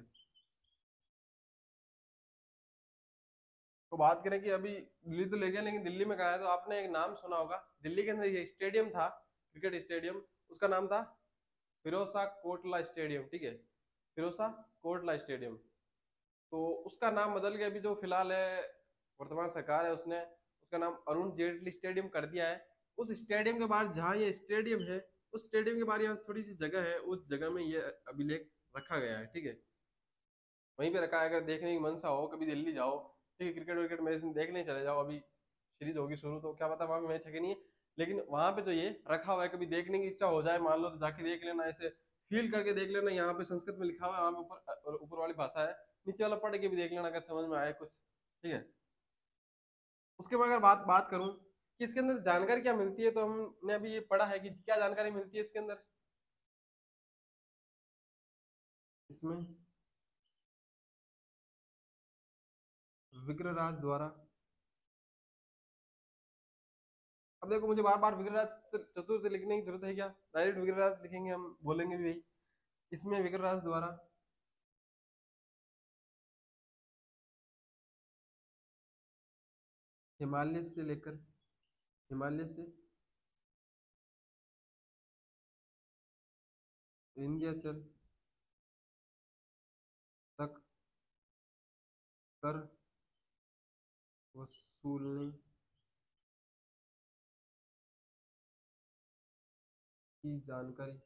तो बात करें कि अभी दिल्ली तो ले गया, लेकिन दिल्ली में कहा है, तो आपने एक नाम सुना होगा, दिल्ली के अंदर ये स्टेडियम था, क्रिकेट स्टेडियम, उसका नाम था फिरोज शाह कोटला स्टेडियम, ठीक है, फिरोज शाह कोटला स्टेडियम। तो उसका नाम बदल के अभी जो फिलहाल है, वर्तमान सरकार है, उसने उसका नाम अरुण जेटली स्टेडियम कर दिया है। उस स्टेडियम के बाहर जहाँ ये स्टेडियम है, उस स्टेडियम के बाहर यहाँ थोड़ी सी जगह है, उस जगह में ये अभिलेख रखा गया है, ठीक है, वहीं पे रखा है। अगर देखने की मनसा हो, कभी दिल्ली जाओ, ठीक है, क्रिकेट विकेट मैच देखने चले जाओ, अभी सीरीज होगी शुरू, तो क्या पता वहां पे मैच है कि नहीं है, लेकिन वहां पे जो ये रखा हुआ है, कभी देखने की इच्छा हो जाए मान लो, तो जाके देख लेना, ऐसे फील करके देख लेना, यहाँ पे संस्कृत में लिखा हुआ है, वहां पे ऊपर ऊपर वाली भाषा है, नीचे वाला पढ़ के भी देख लेना, अगर समझ में आए कुछ, ठीक है। उसके बाद अगर बात बात करूं कि इसके अंदर जानकारी क्या मिलती है, तो हमने अभी ये पढ़ा है कि क्या जानकारी मिलती है इसके अंदर, इसमें विग्रहराज द्वारा, अब देखो मुझे बार बार विग्रहराज चतुर्थ लिखने की जरूरत है क्या, डायरेक्ट विग्रहराज लिखेंगे, हम बोलेंगे भी वही, इसमें विग्रहराज द्वारा हिमालय से लेकर, हिमालय से विंध्याचल तक कर वसूलने की जानकारी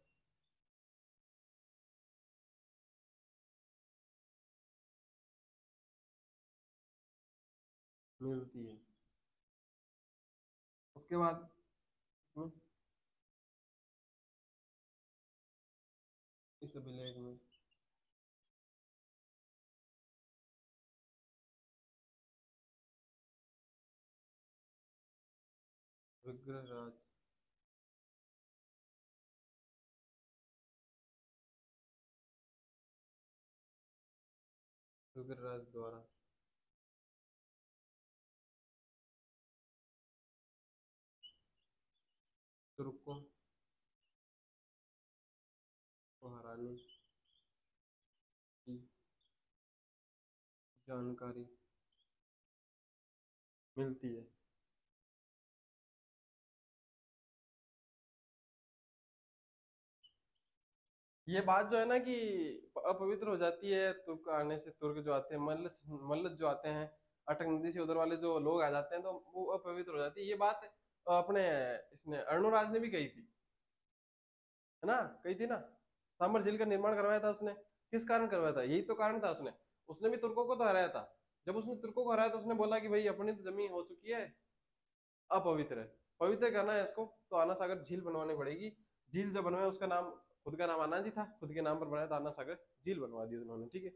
मिलती है। उसके बाद इसमें इस अभिलेख में विग्रहराज विग्रहराज द्वारा तुर्कों को हराने की जानकारी मिलती है। ये बात जो है ना कि अपवित्र हो जाती है तुर्क आने से। तुर्क जो आते हैं, मल्ल मल्ल जो आते हैं, अटक नदी से उधर वाले जो लोग आ जाते हैं, तो वो अपवित्र हो जाती है। ये बात अपने इसने अर्णोराज ने भी कही थी, है ना, कही थी ना। सांबर झील का निर्माण करवाया था उसने, किस कारण करवाया था? यही तो कारण था। उसने उसने भी तुर्कों को तो हराया था। जब उसने तुर्कों को हराया तो उसने बोला कि भाई अपनी तो जमीन हो चुकी है, अपवित्र है, पवित्र करना है इसको, तो आना सागर झील बनवानी पड़ेगी। झील जो बनवाया उसका नाम, खुद का नाम आना जी था, खुद के नाम पर बनाया था, आना सागर झील बनवा दी उन्होंने। ठीक है,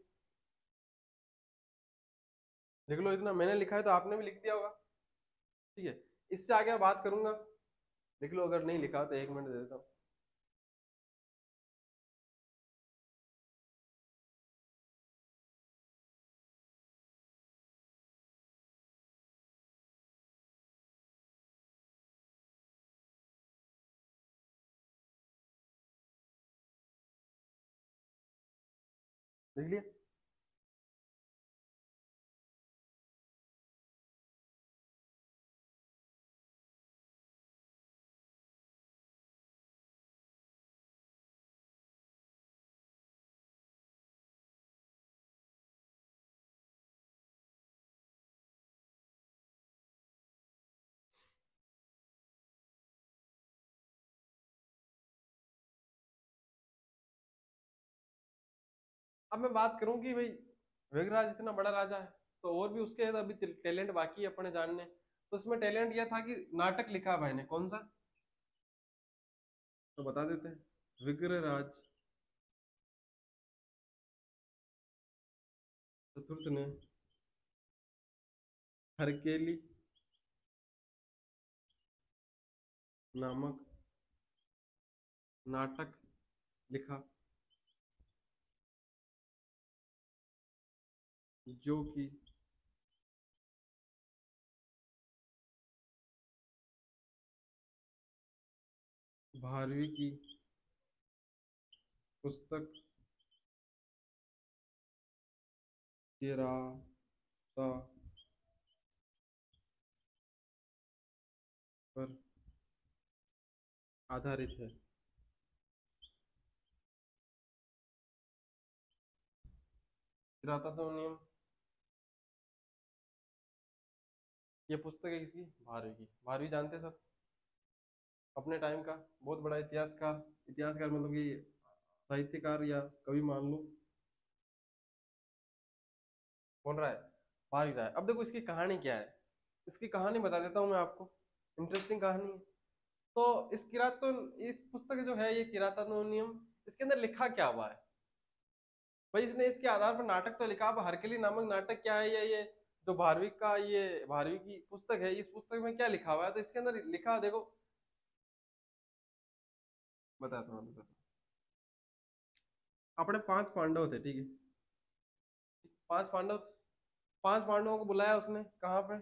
देख लो, इतना मैंने लिखा है तो आपने भी लिख दिया होगा। ठीक है, इससे आगे मैं बात करूंगा, देख लो, अगर नहीं लिखा तो 1 मिनट दे देता हूँ। लिख लिया? अब मैं बात करूं कि भाई मेघराज इतना बड़ा राजा है, तो और भी उसके अभी टैलेंट बाकी है अपने जानने। तो उसमें टैलेंट यह था कि नाटक लिखा भाई ने, कौन सा, तो बता देते हैं। विग्रहराज चतुर्थ ने हरकेली नामक नाटक लिखा, जो कि भारवी की पुस्तक किराता पर आधारित है। किराता तो नियम, ये पुस्तक है किसकी? भारवी की। भारवी जानते हैं सब, अपने टाइम का बहुत बड़ा इतिहासकार। इतिहासकार मतलब कि साहित्यकार या कवि मान लो। कौन रहा है? भारवी रहा है। अब देखो इसकी कहानी क्या है, इसकी कहानी बता देता हूँ मैं आपको, इंटरेस्टिंग कहानी है। तो इस किरातो इस पुस्तक जो है, ये किरातातोनियम, इसके अंदर लिखा क्या हुआ है भाई? इसने इसके आधार पर नाटक तो लिखा। अब हरकेली नामक नाटक क्या है? ये जो भारवी का, ये भारवी की पुस्तक है, इस पुस्तक में क्या लिखा हुआ है? तो इसके अंदर लिखा, देखो बताता हूँ, बताता हूँ। अपने 5 पांडव थे, ठीक है, 5 पांडव। 5 पांडवों को बुलाया उसने, कहाँ पे?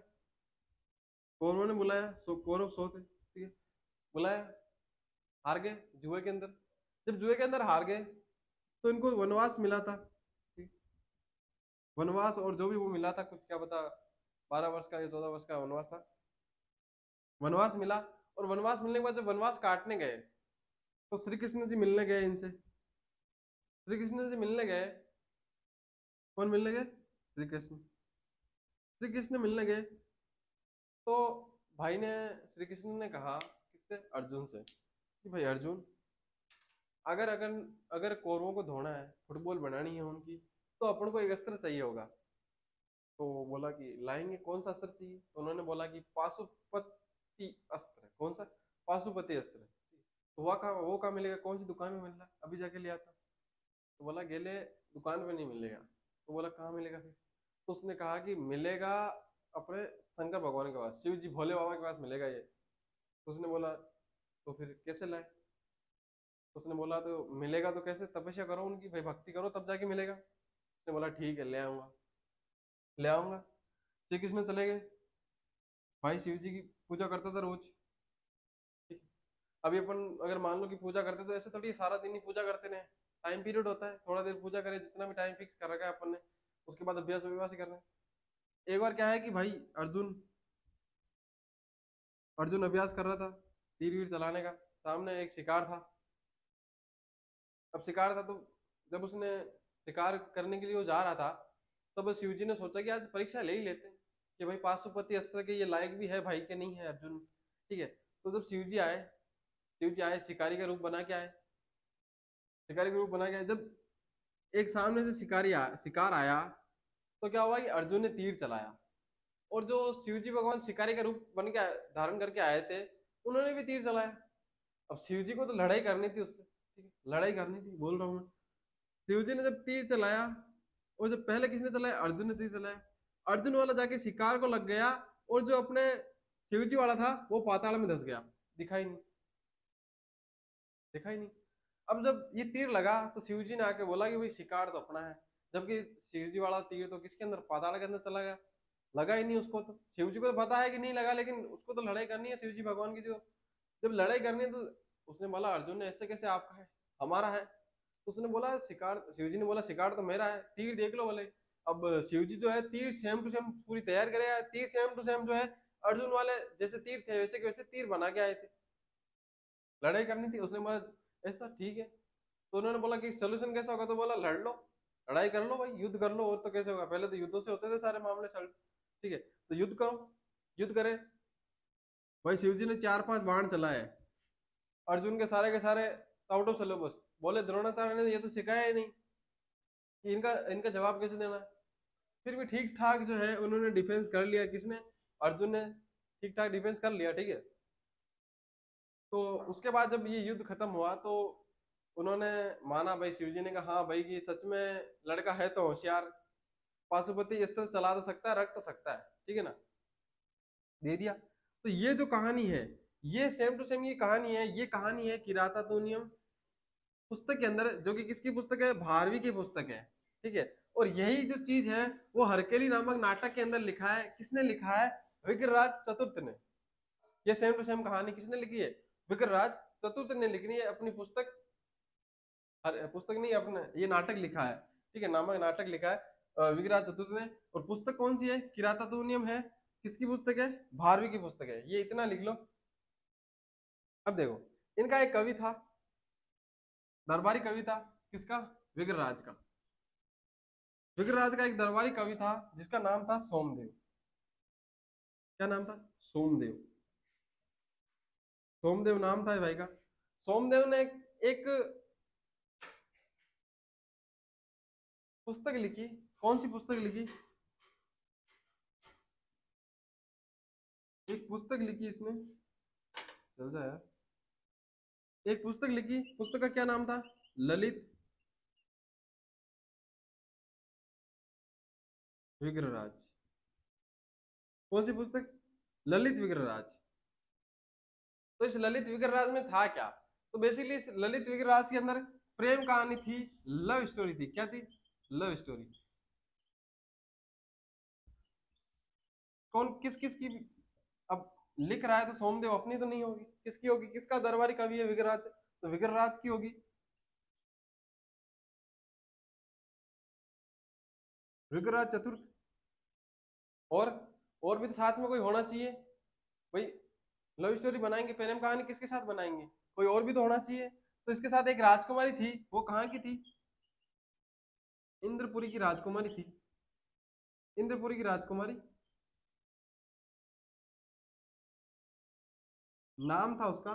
कौरवों ने बुलाया, कौरव 100 थे, ठीक है, बुलाया, हार गए जुए के अंदर। जब जुए के अंदर हार गए तो इनको वनवास मिला था, ठीक? वनवास, और जो भी वो मिला था, कुछ क्या बता, 12 वर्ष का या 14 वर्ष का वनवास था। वनवास मिला, और वनवास मिलने के बाद जब वनवास काटने गए तो श्री कृष्ण जी मिलने गए इनसे। श्री कृष्ण जी मिलने गए, कौन मिलने गए? श्री कृष्ण। श्री कृष्ण मिलने गए, तो भाई ने, श्री कृष्ण ने कहा किससे, अर्जुन से, कि भाई अर्जुन, अगर अगर अगर कौरवों को धोना है, फुटबॉल बनानी है उनकी, तो अपन को एक अस्त्र चाहिए होगा। तो बोला कि लाएंगे, कौन सा अस्त्र चाहिए? तो उन्होंने बोला कि पाशुपति अस्त्र। कौन सा? पाशुपति अस्त्र। तो वो कहाँ मिलेगा, कौन सी दुकान में मिल रहा है, अभी जाके ले आता। तो बोला गेले, दुकान पे नहीं मिलेगा। तो बोला कहाँ मिलेगा फिर? तो उसने कहा कि मिलेगा अपने शंकर भगवान के पास, शिव जी भोले बाबा के पास मिलेगा ये। तो उसने बोला तो फिर कैसे लाए? तो उसने बोला तो मिलेगा तो कैसे, तपस्या करो उनकी, भाई भक्ति करो तब जाके मिलेगा। उसने बोला ठीक है, ले आऊंगा, ले आऊंगा। श्री कृष्ण चले गए। भाई शिव जी की पूजा करता था रोज, ठीक है। अभी अपन अगर मान लो कि पूजा करते तो ऐसे थोड़ी सारा दिन ही पूजा करते रहे। टाइम पीरियड होता है, थोड़ा देर पूजा करे, जितना भी टाइम फिक्स कर रखा है अपन ने, उसके बाद अभ्यास अभ्यास ही करना है। एक बार क्या है कि भाई अर्जुन अर्जुन अभ्यास कर रहा था तीर वीर चलाने का, सामने एक शिकार था। अब शिकार था तो जब उसने शिकार करने के लिए वो जा रहा था, तब शिव जी ने सोचा कि आज परीक्षा ले ही लेते हैं कि भाई पाशुपति अस्त्र के ये लायक भी है भाई के नहीं है अर्जुन, ठीक है। तो जब शिव जी आए शिकारी का रूप बना के आए, शिकारी का रूप बना के आए। जब एक सामने से शिकार आया, तो क्या हुआ कि अर्जुन ने तीर चलाया, और जो शिव जी भगवान शिकारी का रूप बन के धारण करके आए थे, उन्होंने भी तीर चलाया। अब शिव जी को तो लड़ाई करनी थी उससे, ठीक है, लड़ाई करनी थी, बोल रहा हूँ मैं। शिव जी ने जब तीर चलाया, और जब पहले किसने चलाया, अर्जुन ने तीर चलाया। अर्जुन वाला जाके शिकार को लग गया, और जो अपने शिव जी वाला था वो पाताल में धस गया, दिखाई नहीं, दिखाई नहीं। अब जब ये तीर लगा तो शिव जी ने आके बोला कि भाई शिकार तो अपना है, जबकि शिव जी वाला तीर तो किसके अंदर, पाताल के अंदर चला गया, लगा ही नहीं उसको। तो शिव जी को तो पता है कि नहीं लगा, लेकिन उसको तो लड़ाई करनी है शिव जी भगवान की, जो जब लड़ाई करनी है तो उसने बोला अर्जुन ने, ऐसे कैसे आपका है, हमारा है। तो उसने बोला शिकार, शिव जी ने बोला शिकार तो मेरा है, तीर देख लो बोले। अब शिव जी जो है तीर सेम टू सेम पूरी तैयार करेगा, तीर सेम टू सेम जो है अर्जुन वाले जैसे तीर थे वैसे के वैसे तीर बना के आए थे, लड़ाई करनी थी। उसने बोला ऐसा, ठीक है। तो उन्होंने बोला कि सोल्यूशन कैसा होगा? तो बोला लड़ लो, लड़ाई कर लो भाई, युद्ध कर लो, और तो कैसे होगा, पहले तो युद्धों से होते थे सारे मामले सॉल्व, ठीक है। तो युद्ध करो, युद्ध करे। भाई शिव जी ने 4-5 बाण चलाए, अर्जुन के सारे आउट ऑफ सिलेबस। बोले द्रोणाचार्य ने ये तो सिखाया ही नहीं कि इनका इनका जवाब कैसे देना है। फिर भी ठीक ठाक जो है उन्होंने डिफेंस कर लिया, किसने, अर्जुन ने ठीक ठाक डिफेंस कर लिया, ठीक है। तो उसके बाद जब ये युद्ध खत्म हुआ तो उन्होंने माना, भाई शिव जी ने कहा हाँ भाई कि सच में लड़का है तो होशियार, पाशुपति अस्त्र चला तो सकता है, रख तो सकता है, ठीक है ना, दे दिया। तो ये जो कहानी है, ये सेम टू सेम ये कहानी है, ये कहानी है किरातातूनियम पुस्तक के अंदर, जो कि किसकी पुस्तक है, भारवी की पुस्तक है, ठीक है। और यही जो चीज है वो हरकेली नामक नाटक के अंदर लिखा है, किसने लिखा है, विग्रहराज चतुर्थ ने। ये सेम टू सेम कहानी किसने लिखी है, विग्रहराज चतुर्थ ने लिखी है अपनी पुस्तक, पुस्तक नहीं अपने, ये नाटक लिखा है, ठीक है, नामक नाटक लिखा है विग्रहराज चतुर्थ ने। और पुस्तक कौन सी है, किरातातूनियम है, किसकी पुस्तक है, भारवी की पुस्तक है, ये इतना लिख लो। अब देखो, इनका एक कवि था, दरबारी कवि था, किसका, विग्रहराज का। विग्रहराज का एक दरबारी कवि था जिसका नाम था सोमदेव। क्या नाम था, सोमदेव। सोमदेव नाम था भाई का। सोमदेव ने एक पुस्तक लिखी। कौन सी पुस्तक लिखी, एक पुस्तक लिखी इसने, चल जाए यार, एक पुस्तक लिखी, पुस्तक का क्या नाम था, ललित विग्रहराज। कौन सी पुस्तक, ललित विग्रहराज। तो इस ललित विग्रहराज में था क्या, तो बेसिकली इस ललित विग्रहराज के अंदर प्रेम कहानी थी, लव स्टोरी थी, क्या थी, लव स्टोरी। कौन किस किस की, अब लिख रहा है तो सोमदेव अपनी तो नहीं होगी, किसकी होगी, किसका दरबारी कवि है विग्रहराज, तो विग्रहराज की होगी, विग्रहराज चतुर्थ। और और भी तो साथ में कोई होना चाहिए भाई, लव स्टोरी बनाएंगे, प्रेम कहानी किसके साथ बनाएंगे, कोई और भी तो होना चाहिए। तो इसके साथ एक राजकुमारी थी, वो कहाँ की थी, इंद्रपुरी की राजकुमारी थी, इंद्रपुरी की राजकुमारी। नाम था उसका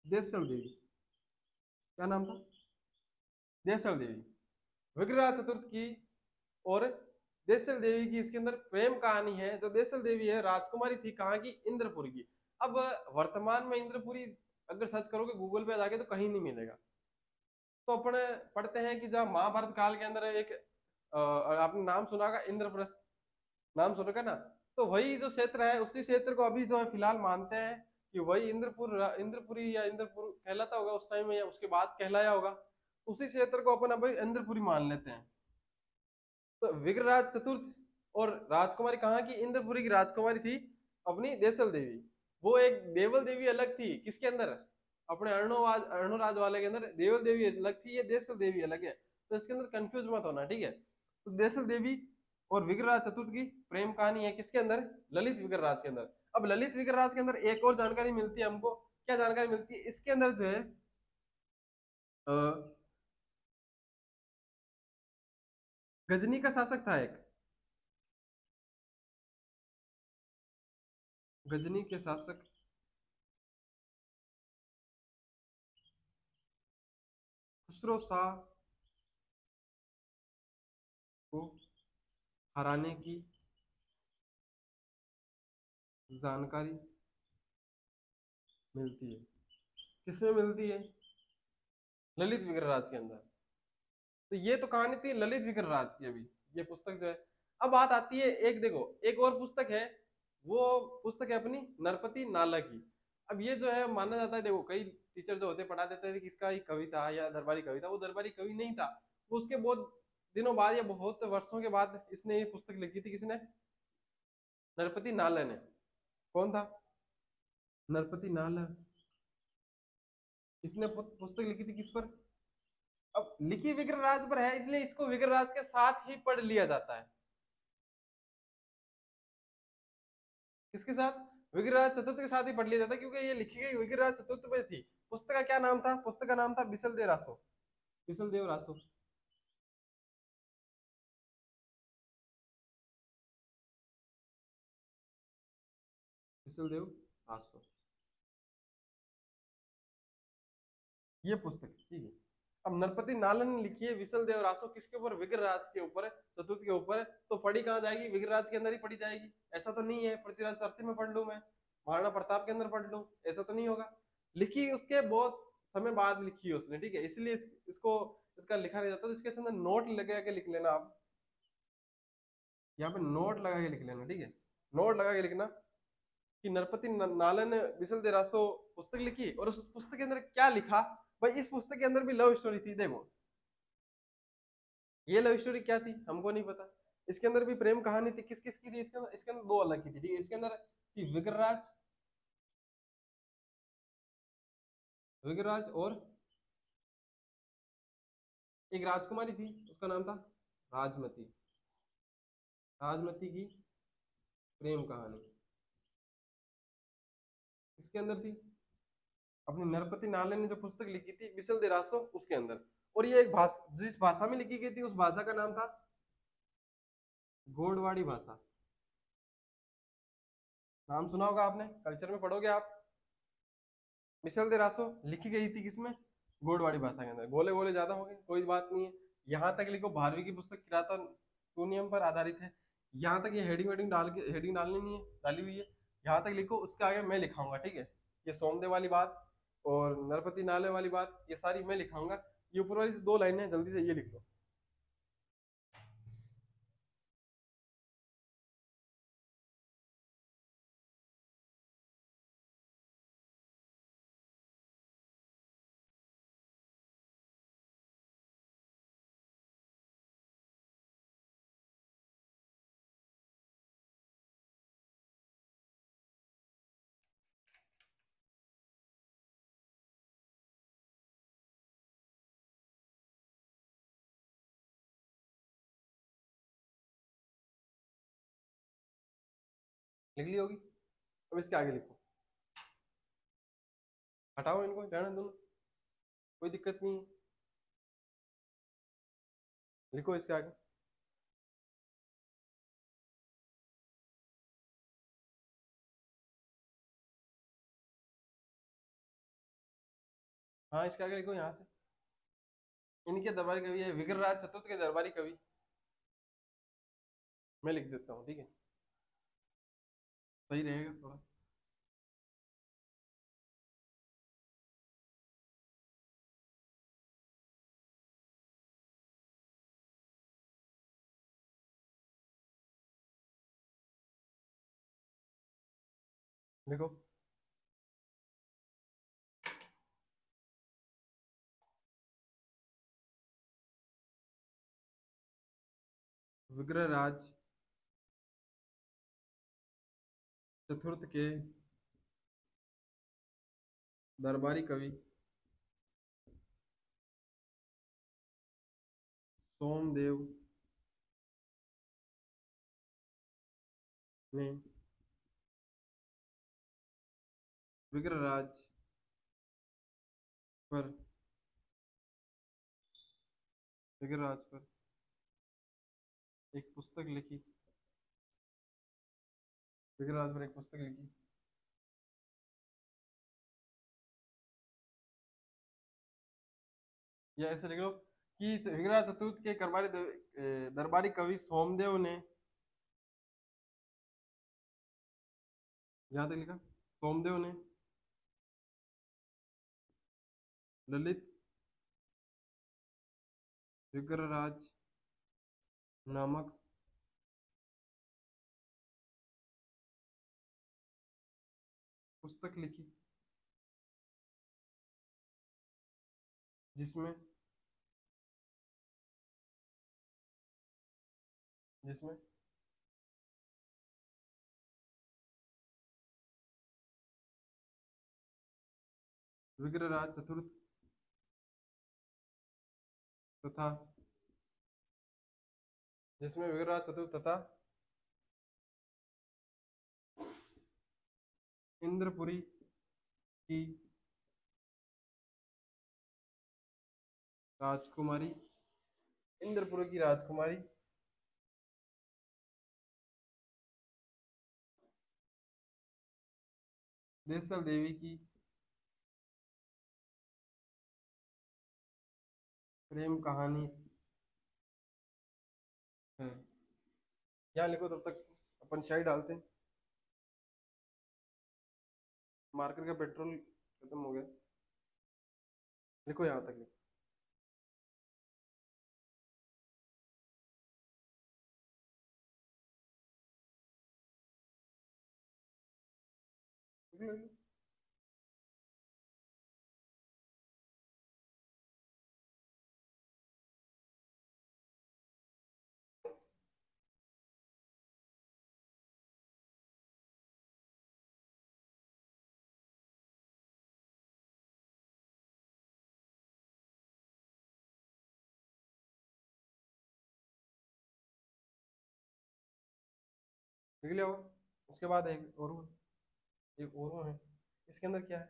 देसल देवी। क्या नाम था? देसल देवी। विग्रहराज चतुर्थ की और देसल देवी की इसके अंदर प्रेम कहानी है। जो देसल देवी है राजकुमारी थी कहाँ की? इंद्रपुर की। अब वर्तमान में इंद्रपुरी अगर सर्च करोगे गूगल पे जाके तो कहीं नहीं मिलेगा। तो अपने पढ़ते हैं कि जब महाभारत काल के अंदर एक आपने नाम सुना होगा इंद्रप्रस्थ, नाम सुना ना? तो वही जो क्षेत्र है उसी क्षेत्र को अभी जो है फिलहाल मानते हैं कि वही इंद्रपुरी या इंद्रपुर कहलाता होगा उस टाइम में, या उसके बाद कहलाया होगा। उसी क्षेत्र को अपन अभी इंद्रपुरी मान लेते हैं। तो विग्रहराज चतुर्थ और राजकुमारी कहाँ की? इंद्रपुरी की राजकुमारी थी अपनी देसल देवी। वो एक देवल देवी अलग थी किसके अंदर? अपने अर्णोराज वाले के अंदर देवल देवी अलग थी, ये देसल देवी अलग है। तो इसके अंदर कंफ्यूज मत होना, ठीक है? तो देसल देवी और विग्रहराज चतुर्थ की प्रेम कहानी है किसके अंदर? ललित विग्रहराज के अंदर। अब ललित विग्रहराज के अंदर एक और जानकारी मिलती है हमको। क्या जानकारी मिलती है इसके अंदर? जो है अ, गजनी का शासक था एक। गजनी के शासक खुसरो शाह को हराने की जानकारी मिलती है। किसमें मिलती है? ललित विग्रहराज के अंदर। तो ये तो कहानी थी ललित विग्रहराज की। अभी ये पुस्तक जो है, अब बात आती है एक, देखो एक और पुस्तक है। वो पुस्तक है अपनी नरपति नाला की। अब ये जो है माना जाता है, देखो कई टीचर जो होते हैं पढ़ा देते थे कि इसका ही कवि था या दरबारी कवि था। वो दरबारी कवि नहीं था। वो उसके बहुत दिनों बाद या बहुत वर्षों के बाद इसने ये पुस्तक लिखी थी। किसने? नरपति नाला ने। कौन था? नरपति नाला। इसने पुस्तक लिखी थी किस पर? अब लिखी विग्रहराज पर है, इसलिए इसको विग्रहराज के साथ ही पढ़ लिया जाता है। किसके साथ? विग्रहराज चतुर्थ के साथ ही पढ़ लिया जाता है, क्योंकि ये लिखी गई विग्रहराज चतुर्थ में थी। पुस्तक का क्या नाम था? पुस्तक का नाम था बिसल देव रासो। बिसल देव रासो। बिसल देव रासो, ये पुस्तक, ठीक है। अब नरपति नालन ने लिखी है विसल देव रासो किसके ऊपर? विग्रहराज के ऊपर, चतुर्थ के ऊपर। तो पढ़ी कहाँ जाएगी? विग्रहराज के अंदर ही पढ़ी जाएगी। ऐसा तो नहीं है पृथ्वीराज चतुर्थी में पढ़ लूं मैं, महाराणा प्रताप के अंदर पढ़ लूं, ऐसा तो नहीं होगा। लिखी उसके बहुत समय बाद लिखी है उसने, ठीक है, इसलिए इसको इसका लिखा नहीं जाता। तो इसके अंदर नोट लगा के लिख लेना आप। यहाँ पे नोट लगा के लिख लेना, ठीक है। नोट लगा के लिखना कि नरपति नालन ने बिसल दे रासो पुस्तक लिखी, और उस पुस्तक के अंदर क्या लिखा। भाई इस पुस्तक के अंदर भी लव स्टोरी थी। देखो ये लव स्टोरी क्या थी हमको नहीं पता। इसके अंदर भी प्रेम कहानी थी। किस किस की थी इसके अंदर दो अलग की थी, ठीक है। इसके अंदर थी विग्रहराज, विग्रहराज और एक राजकुमारी थी, उसका नाम था राजमती। राजमती की प्रेम कहानी इसके अंदर थी। अपनी नरपति नाले ने जो पुस्तक लिखी थी बिसल दे रासो, उसके अंदर। और ये एक भाषा, जिस भाषा में लिखी गई थी उस भाषा का नाम था गोडवाड़ी भाषा। नाम सुना होगा आपने, कल्चर में पढ़ोगे आप। मिशेल दे रासो लिखी गई थी किसमें? गोडवाड़ी भाषा के अंदर। गोले गोले ज्यादा हो गए, कोई बात नहीं है। यहाँ तक लिखो 12वीं की पुस्तक किराता टूनियम पर आधारित है। यहाँ तक ये हेडिंग वेडिंग डाल के, हेडिंग डालनी नहीं है, डाली हुई है। यहाँ तक लिखो, उसके आगे मैं लिखाऊंगा, ठीक है। ये सोमदेव वाली बात और नरपति नाले वाली बात ये सारी मैं लिखाऊंगा। ये ऊपर वाली दो लाइनें जल्दी से ये लिख लो। लिख ली होगी। अब इसके आगे लिखो। हटाओ इनको, रहने दो, कोई दिक्कत नहीं है। लिखो इसके आगे। हाँ, इसके आगे लिखो यहाँ से। इनके दरबारी कवि है विग्रहराज चतुर्थ के दरबारी कवि। मैं लिख देता हूँ, ठीक है, सही रहेगा थोड़ा। देखो, विग्रहराज चतुर्थ के दरबारी कवि सोमदेव ने विग्रहराज पर विग्रहराज पर एक पुस्तक लिखी। विग्रहराज पर एक पुस्तक लिखी। या ऐसे लिख लो कि विग्रहराज चतुर्थ के दरबारी कवि सोमदेव ने, यहाँ तक लिखा, सोमदेव ने ललित विग्रहराज नामक पुस्तक लिखी, जिसमें जिसमें विग्रहराज चतुर्थ तथा जिसमें विग्रहराज चतुर्थ तथा इंद्रपुरी की राजकुमारी, इंद्रपुरी की राजकुमारी देसल देवी की प्रेम कहानी है। यहाँ लिखो, तब तक अपन शाही डालते हैं। मार्कर का पेट्रोल खत्म हो गया। लिखो, यहाँ तक लिखो। लिख लो, लिख लो। लिख लिया होगा। उसके बाद एक और है। इसके अंदर क्या है?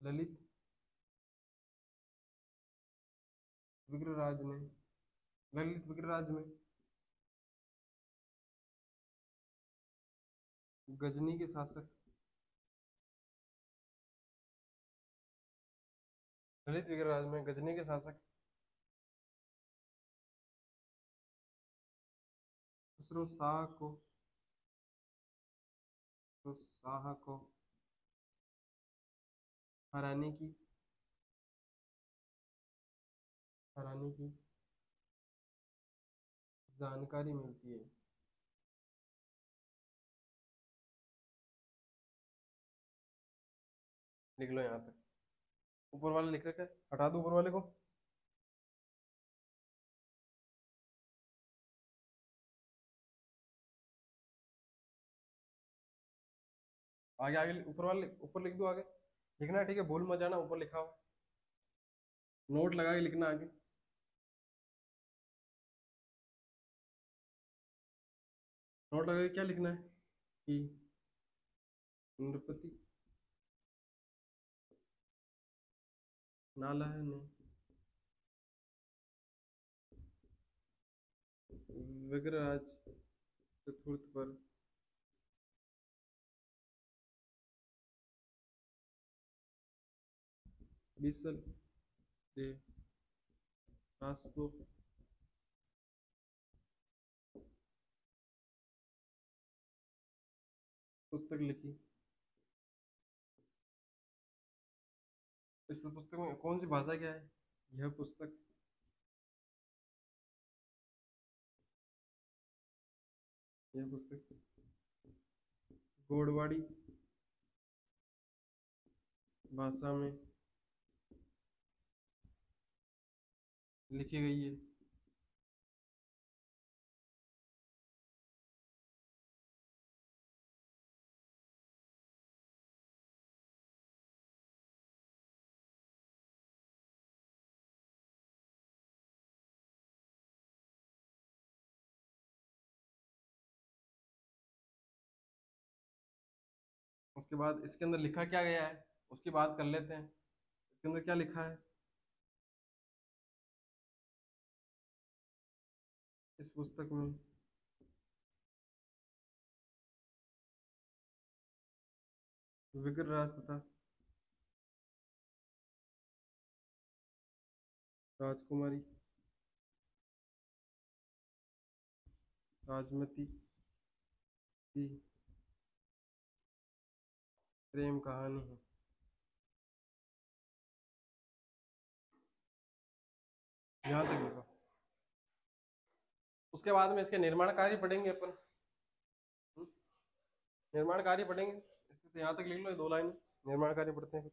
ललित विग्रहराज ने ललित विग्रहराज में गजनी के शासक ललित विग्रहराज में गजनी के शासक खुसरो शाह को हराने की जानकारी मिलती है। लिख लो यहाँ तक। ऊपर वाले लिख रखा है, हटा दो ऊपर वाले को। आगे आगे ऊपर वाले ऊपर लिख दो आगे। लिखना है, ठीक है, भूल मत जाना, ऊपर लिखा हो। नोट लगा के लिखना आगे। नोट लगा के क्या लिखना है कि नृपति नाला है ने विग्रहराज चतुर्थ पर बीसल दे 700 पुस्तक लिखी। इस पुस्तक में कौन सी भाषा क्या है? यह पुस्तक, यह पुस्तक गोडवाड़ी भाषा में लिखी गई है। उसके बाद इसके अंदर लिखा क्या गया है उसकी बात कर लेते हैं। इसके अंदर क्या लिखा है? इस पुस्तक में विग्रहराज तथा राजकुमारी राजमती की प्रेम कहानी है। यहाँ तक लिखा। उसके बाद में इसके निर्माण कार्य पढ़ेंगे अपन। निर्माण कार्य पढ़ेंगे, इससे तो यहाँ तक लिख लो, 2 लाइन निर्माण कार्य पढ़ते हैं।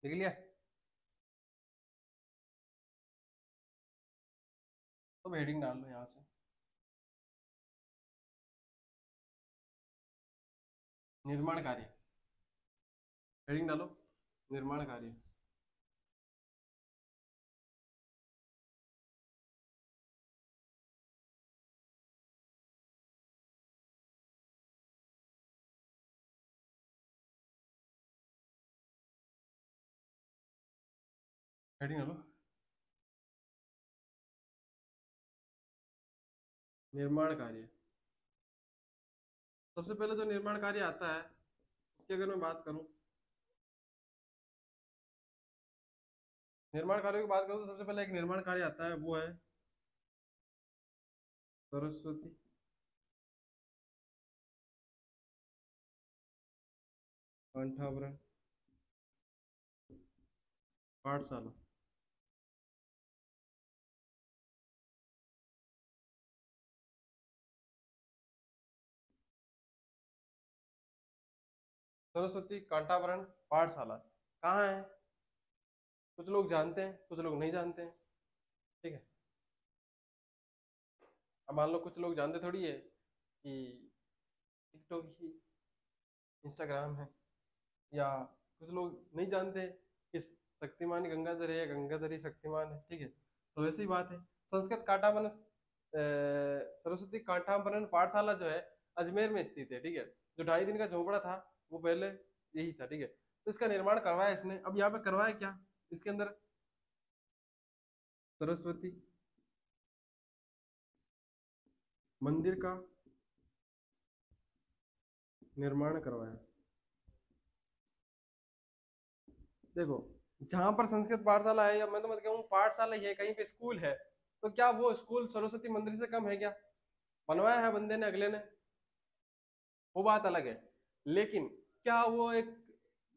लिख लिया? तो हेडिंग डाल लो यहाँ से। निर्माण कार्य, हेडिंग डालो निर्माण कार्य। हेडिंग डालो निर्माण कार्य। सबसे पहले जो निर्माण कार्य आता है उसकी अगर मैं बात करूं, निर्माण कार्यों की बात करूं तो सबसे पहले एक निर्माण कार्य आता है, वो है सरस्वती कंठावरण पाठशाला। सरस्वती कंठावरण पाठशाला कहाँ है? कुछ लोग जानते हैं, कुछ लोग नहीं जानते हैं, ठीक है। अब मान लो कुछ लोग जानते थोड़ी है कि टिकटॉक ही इंस्टाग्राम है, या कुछ लोग नहीं जानते कि शक्तिमान गंगाधर है या गंगाधर ही शक्तिमान है, ठीक है। तो वैसी बात है। संस्कृत कांटावन सरस्वती कांटावरण पाठशाला जो है अजमेर में स्थित है, ठीक है। जो 2.5 दिन का झोपड़ा था वो पहले यही था, ठीक है। तो इसका निर्माण करवाया इसने। अब यहाँ पे करवाया क्या इसके अंदर? सरस्वती मंदिर का निर्माण करवाया। देखो, जहां पर संस्कृत पाठशाला है, या मैं तो मत कहूँ पाठशाला ही है, कहीं पे स्कूल है, तो क्या वो स्कूल सरस्वती मंदिर से कम है क्या? बनवाया है बंदे ने, अगले ने, वो बात अलग है। लेकिन क्या वो एक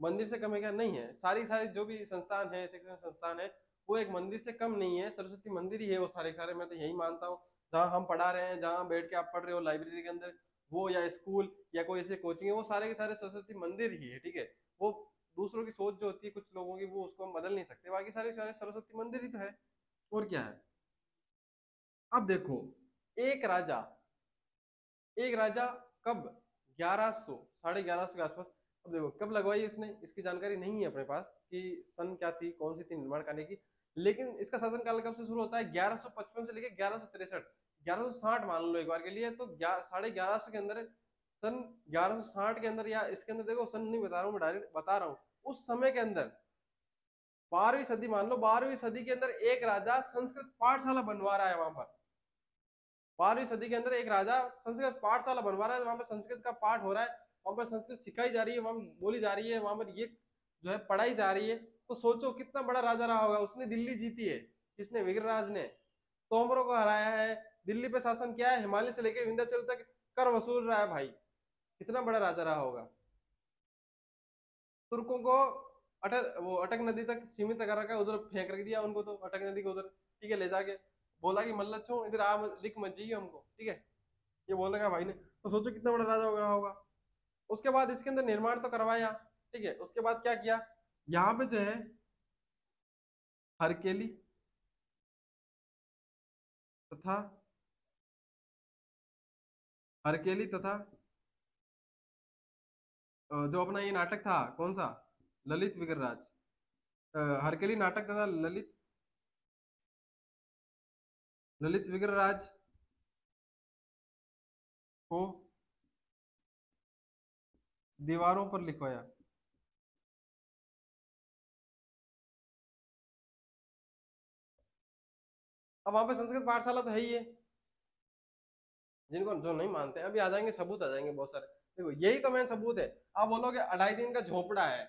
मंदिर से कम है क्या? नहीं है। सारी सारी जो भी संस्थान है, शिक्षण संस्थान है, वो एक मंदिर से कम नहीं है। सरस्वती मंदिर ही है वो सारे सारे, मैं तो यही मानता हूँ। जहाँ हम पढ़ा रहे हैं, जहाँ बैठ के आप पढ़ रहे हो लाइब्रेरी के अंदर, वो या स्कूल या कोई ऐसे कोचिंग है, वो सारे के सारे सरस्वती मंदिर ही है, ठीक है। वो दूसरों की सोच जो होती है कुछ लोगों की, वो उसको हम बदल नहीं सकते। बाकी सारे सारे सरस्वती मंदिर ही तो है, और क्या है। अब देखो, एक राजा, एक राजा कब, 1100, 1150 के आसपास। अब देखो कब लगवाई इसने, इसकी जानकारी नहीं है अपने पास कि सन क्या थी, कौन सी थी निर्माण करने की। लेकिन इसका शासनकाल कब से शुरू होता है, 1155 से लेकर 1163, 1160 मान लो एक बार के लिए, तो 1150 के अंदर, सन 1160 के अंदर, या इसके अंदर देखो सन नहीं बता रहा हूँ मैं, डायरेक्ट बता रहा हूँ उस समय के अंदर, 12वीं सदी मान लो, 12वीं सदी के अंदर एक राजा संस्कृत पाठशाला बनवा रहा है वहां पर। 12वीं सदी के अंदर एक राजा संस्कृत पाठशाला बनवा रहा है, वहां पर संस्कृत का पाठ हो रहा है, वहां पर संस्कृत सिखाई जा रही है, वहां बोली जा रही है, वहां पर ये जो है पढ़ाई जा रही है। तो सोचो कितना बड़ा राजा रहा होगा, उसने दिल्ली जीती है, किसने, विग्रराज ने, तोमरों को हराया है, दिल्ली पे शासन किया है, हिमालय से लेकर विंध्याचल तक कर वसूल रहा है भाई, कितना बड़ा राजा रहा होगा। तुर्कों को अटक नदी तक सीमित कर रखा है, उधर फेंक रख दिया उनको, तो अटक नदी को उधर, ठीक है, ले जाके बोला कि मल्लच्छो इधर आ, लिख मत जाइए हमको, ठीक है, ये बोल रखा भाई ने। तो सोचो कितना बड़ा राजा वगैरह होगा। उसके बाद इसके अंदर निर्माण तो करवाया, ठीक है, उसके बाद क्या किया, यहाँ पे जो है हरकेली तथा हरकेली तथा जो अपना ये नाटक था कौन सा, ललित विग्रहराज, हरकेली नाटक तथा ललित ललित विग्रहराज को दीवारों पर लिखवाया। अब वहां पे संस्कृत पाठशाला तो है ही है, जिनको जो नहीं मानते अभी आ जाएंगे, सबूत आ जाएंगे बहुत सारे। देखो यही तो मेन सबूत है। आप बोलोगे 2.5 दिन का झोपड़ा है,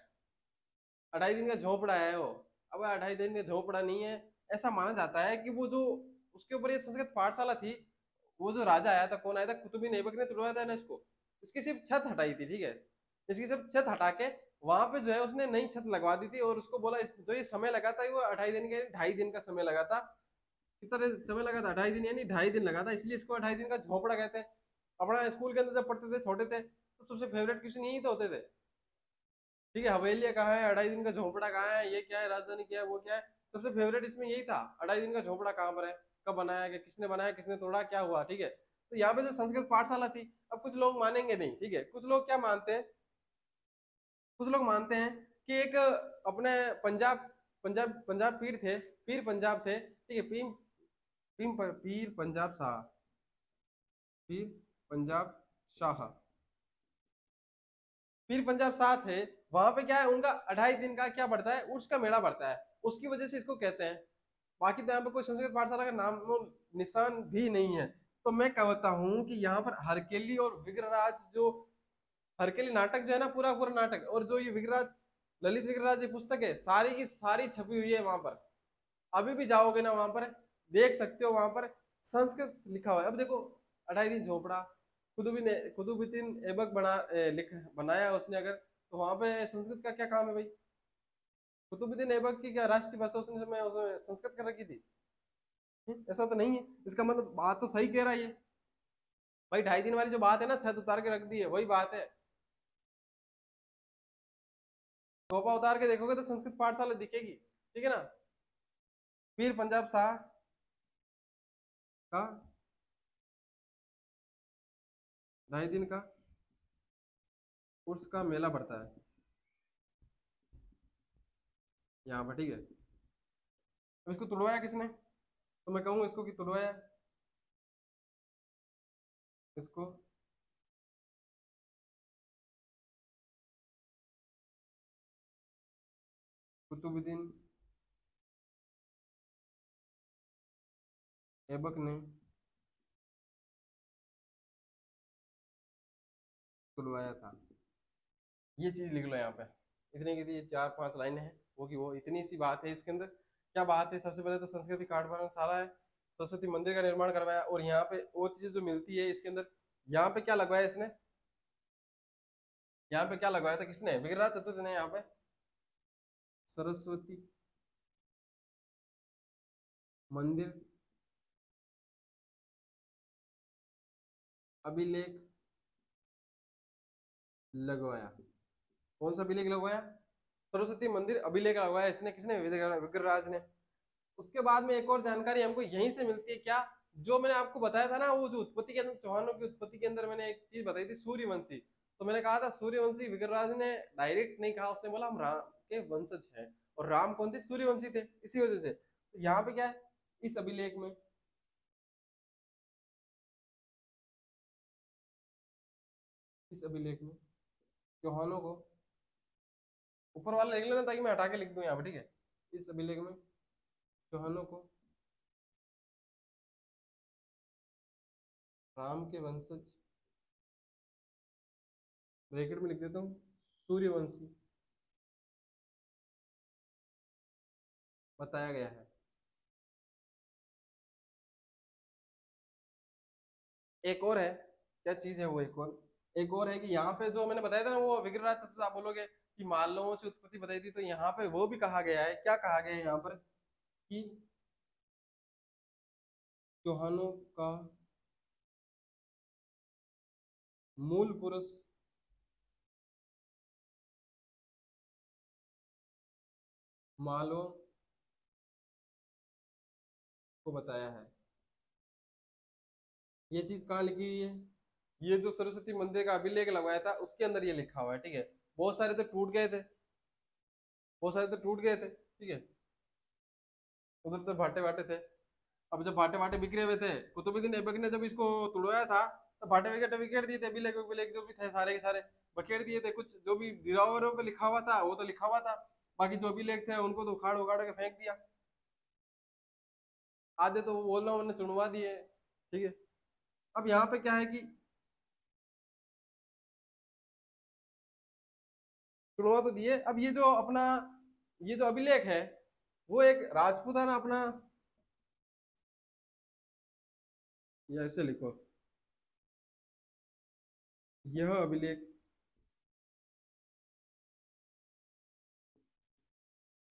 2.5 दिन का झोपड़ा है वो, अब 2.5 दिन का झोपड़ा नहीं है। ऐसा माना जाता है कि वो जो उसके ऊपर ये संस्कृत पाठशाला थी, वो जो राजा आया था, कौन आया था, कुतुबुद्दीन ऐबक ने तुड़वाया था ना इसको, इसकी सिर्फ छत हटाई थी, ठीक है, इसकी सिर्फ छत हटा के वहां पे जो है उसने नई छत लगवा दी थी, और उसको बोला जो ये समय लगा था वो 2.5 दिन के 2.5 दिन का समय लगा था। कितना समय लगा था, 2.5 दिन, यानी 2.5 दिन लगा था, इसलिए इसको 2.5 दिन का झोपड़ा कहते हैं। अपना स्कूल के अंदर जब पढ़ते थे छोटे थे, तो सबसे फेवरेट क्वेश्चन यही तो होते थे, ठीक है, हवेलियाँ कहाँ है, 2.5 दिन का झोपड़ा कहाँ है, ये क्या है, राजधानी क्या है, वो क्या है, सबसे फेवरेट इसमें यही था, 2.5 दिन का झोपड़ा कहाँ पर है, कब बनाया गया, किसने बनाया, किसने तोड़ा, क्या हुआ, ठीक है। तो यहाँ पे जो संस्कृत पाठशाला थी, अब कुछ लोग मानेंगे नहीं, ठीक है, कुछ लोग क्या मानते हैं, कुछ लोग मानते हैं कि एक अपने पंजाब पंजाब पंजाब पीर थे, पीर पंजाब थे, ठीक है, पीर पंजाब शाह, पीर पंजाब शाह, पीर पंजाब शाह थे, वहां पे क्या है उनका 2.5 दिन का क्या बढ़ता है, उर्स का मेला बढ़ता है, उसकी वजह से इसको कहते हैं। बाकी तो यहाँ पे कोई संस्कृत पाठशाला का नाम निशान भी नहीं है। तो मैं कहता हूँ कि यहाँ पर हरकेली और विग्रहराज, जो हरकेली नाटक जो है ना, पूरा पूरा नाटक, और जो ये विग्रहराज, ललित विग्रहराज ये पुस्तक है, सारी की सारी छपी हुई है वहां पर। अभी भी जाओगे ना वहां पर देख सकते हो, वहां पर संस्कृत लिखा हुआ है। अब देखो 2.5 दिन झोपड़ा, कुतुबुद्दीन ऐबक लिख बनाया उसने, अगर तो वहां पे संस्कृत का क्या काम है भाई, कुतुबुद्दीन ऐबक की क्या राष्ट्रीय भाषा उसने संस्कृत कर रखी थी? ऐसा तो नहीं है। इसका मतलब बात तो सही कह रहा है ये भाई, 2.5 दिन वाली जो बात है ना, छत उतार के रख दी है, वही बात है। टोपा उतार के देखोगे तो संस्कृत पाठशाला दिखेगी, ठीक है ना। पीर पंजाब शाह का 2.5 दिन का उर्स का मेला पड़ता है यहाँ पर, ठीक है। तो इसको तुड़वाया किसने, तो मैं कहूँ इसको कि तुड़वाया इसको कुतुबुद्दीन ऐबक ने तुड़वाया था। ये चीज लिख लो यहाँ पे, इतनी की ये 4-5 लाइनें हैं, वो की वो इतनी सी बात है इसके अंदर। क्या बात है, सबसे पहले तो संस्कृति काठमांडू है, सरस्वती मंदिर का निर्माण करवाया, और यहाँ पे वो चीजें जो मिलती है इसके अंदर, यहाँ पे क्या लगवाया इसने, यहाँ पे क्या लगवाया था किसने, विग्रहराज चतुर्थ ने, यहाँ पे सरस्वती मंदिर अभिलेख लगवाया। कौन सा अभिलेख लगवाया, सरस्वती मंदिर अभिलेख लगवाया इसने, किसने, विग्रहराज ने। उसके बाद में एक और जानकारी हमको यहीं से मिलती है, क्या, जो मैंने आपको बताया था ना, वो जो उत्पत्ति के अंदर, चौहानों की उत्पत्ति के अंदर मैंने एक चीज बताई थी, सूर्यवंशी। तो मैंने कहा था सूर्यवंशी, विग्रहराज ने डायरेक्ट नहीं कहा, उसने बोला हम राम के वंशज हैं, और राम कौन थे, सूर्यवंशी थे, इसी वजह से। तो यहाँ पे क्या है, इस अभिलेख में, इस अभिलेख में चौहानों को, ऊपर वाला लिख लेना ताकि मैं हटा के लिख दूं यहाँ पे, ठीक है। इस अभिलेख में चौहानों को राम के वंशज, ब्रैकेट में लिख देता हूँ, सूर्यवंशी बताया गया है। एक और है, क्या चीज है वो, एक और है कि यहाँ पे जो मैंने बताया था ना, वो विग्रहराज चतुर्थ, आप बोलोगे कि मालवों से उत्पत्ति बताई थी, तो यहाँ पे वो भी कहा गया है, क्या कहा गया है यहाँ पर, कि चौहानों का मूल पुरुष मालवों को बताया है। ये चीज कहाँ लिखी हुई है, ये जो सरस्वती मंदिर का अभिलेख लगवाया था उसके अंदर ये लिखा हुआ है, ठीक है। बहुत सारे तो टूट गए थे, बहुत सारे तो टूट गए थे, ठीक है, उधर तो भाटे भाटे थे। अब जब भाटे भाटे बिखरे हुए थे, कुतुबुद्दीन ऐबक ने जब इसको तुड़वाया था, तो भाटे विकेट बिखेर दिए थे, अभिलेख विलेख जो भी थे सारे के सारे बखेर दिए थे। कुछ जो भी दिरावरों पे लिखा हुआ था वो तो लिखा हुआ था, बाकी जो अभिलेख थे उनको तो उखाड़ उखाड़ के फेंक दिया। आधे तो वो बोल रहा हूँ मैंने चुनवा दिए, ठीक है। अब यहाँ पे क्या है कि चुनवा तो दिए, अब ये जो अपना, ये जो अभिलेख है, वो एक राजपूताना अपना, या ऐसे लिखो, यह अभिलेख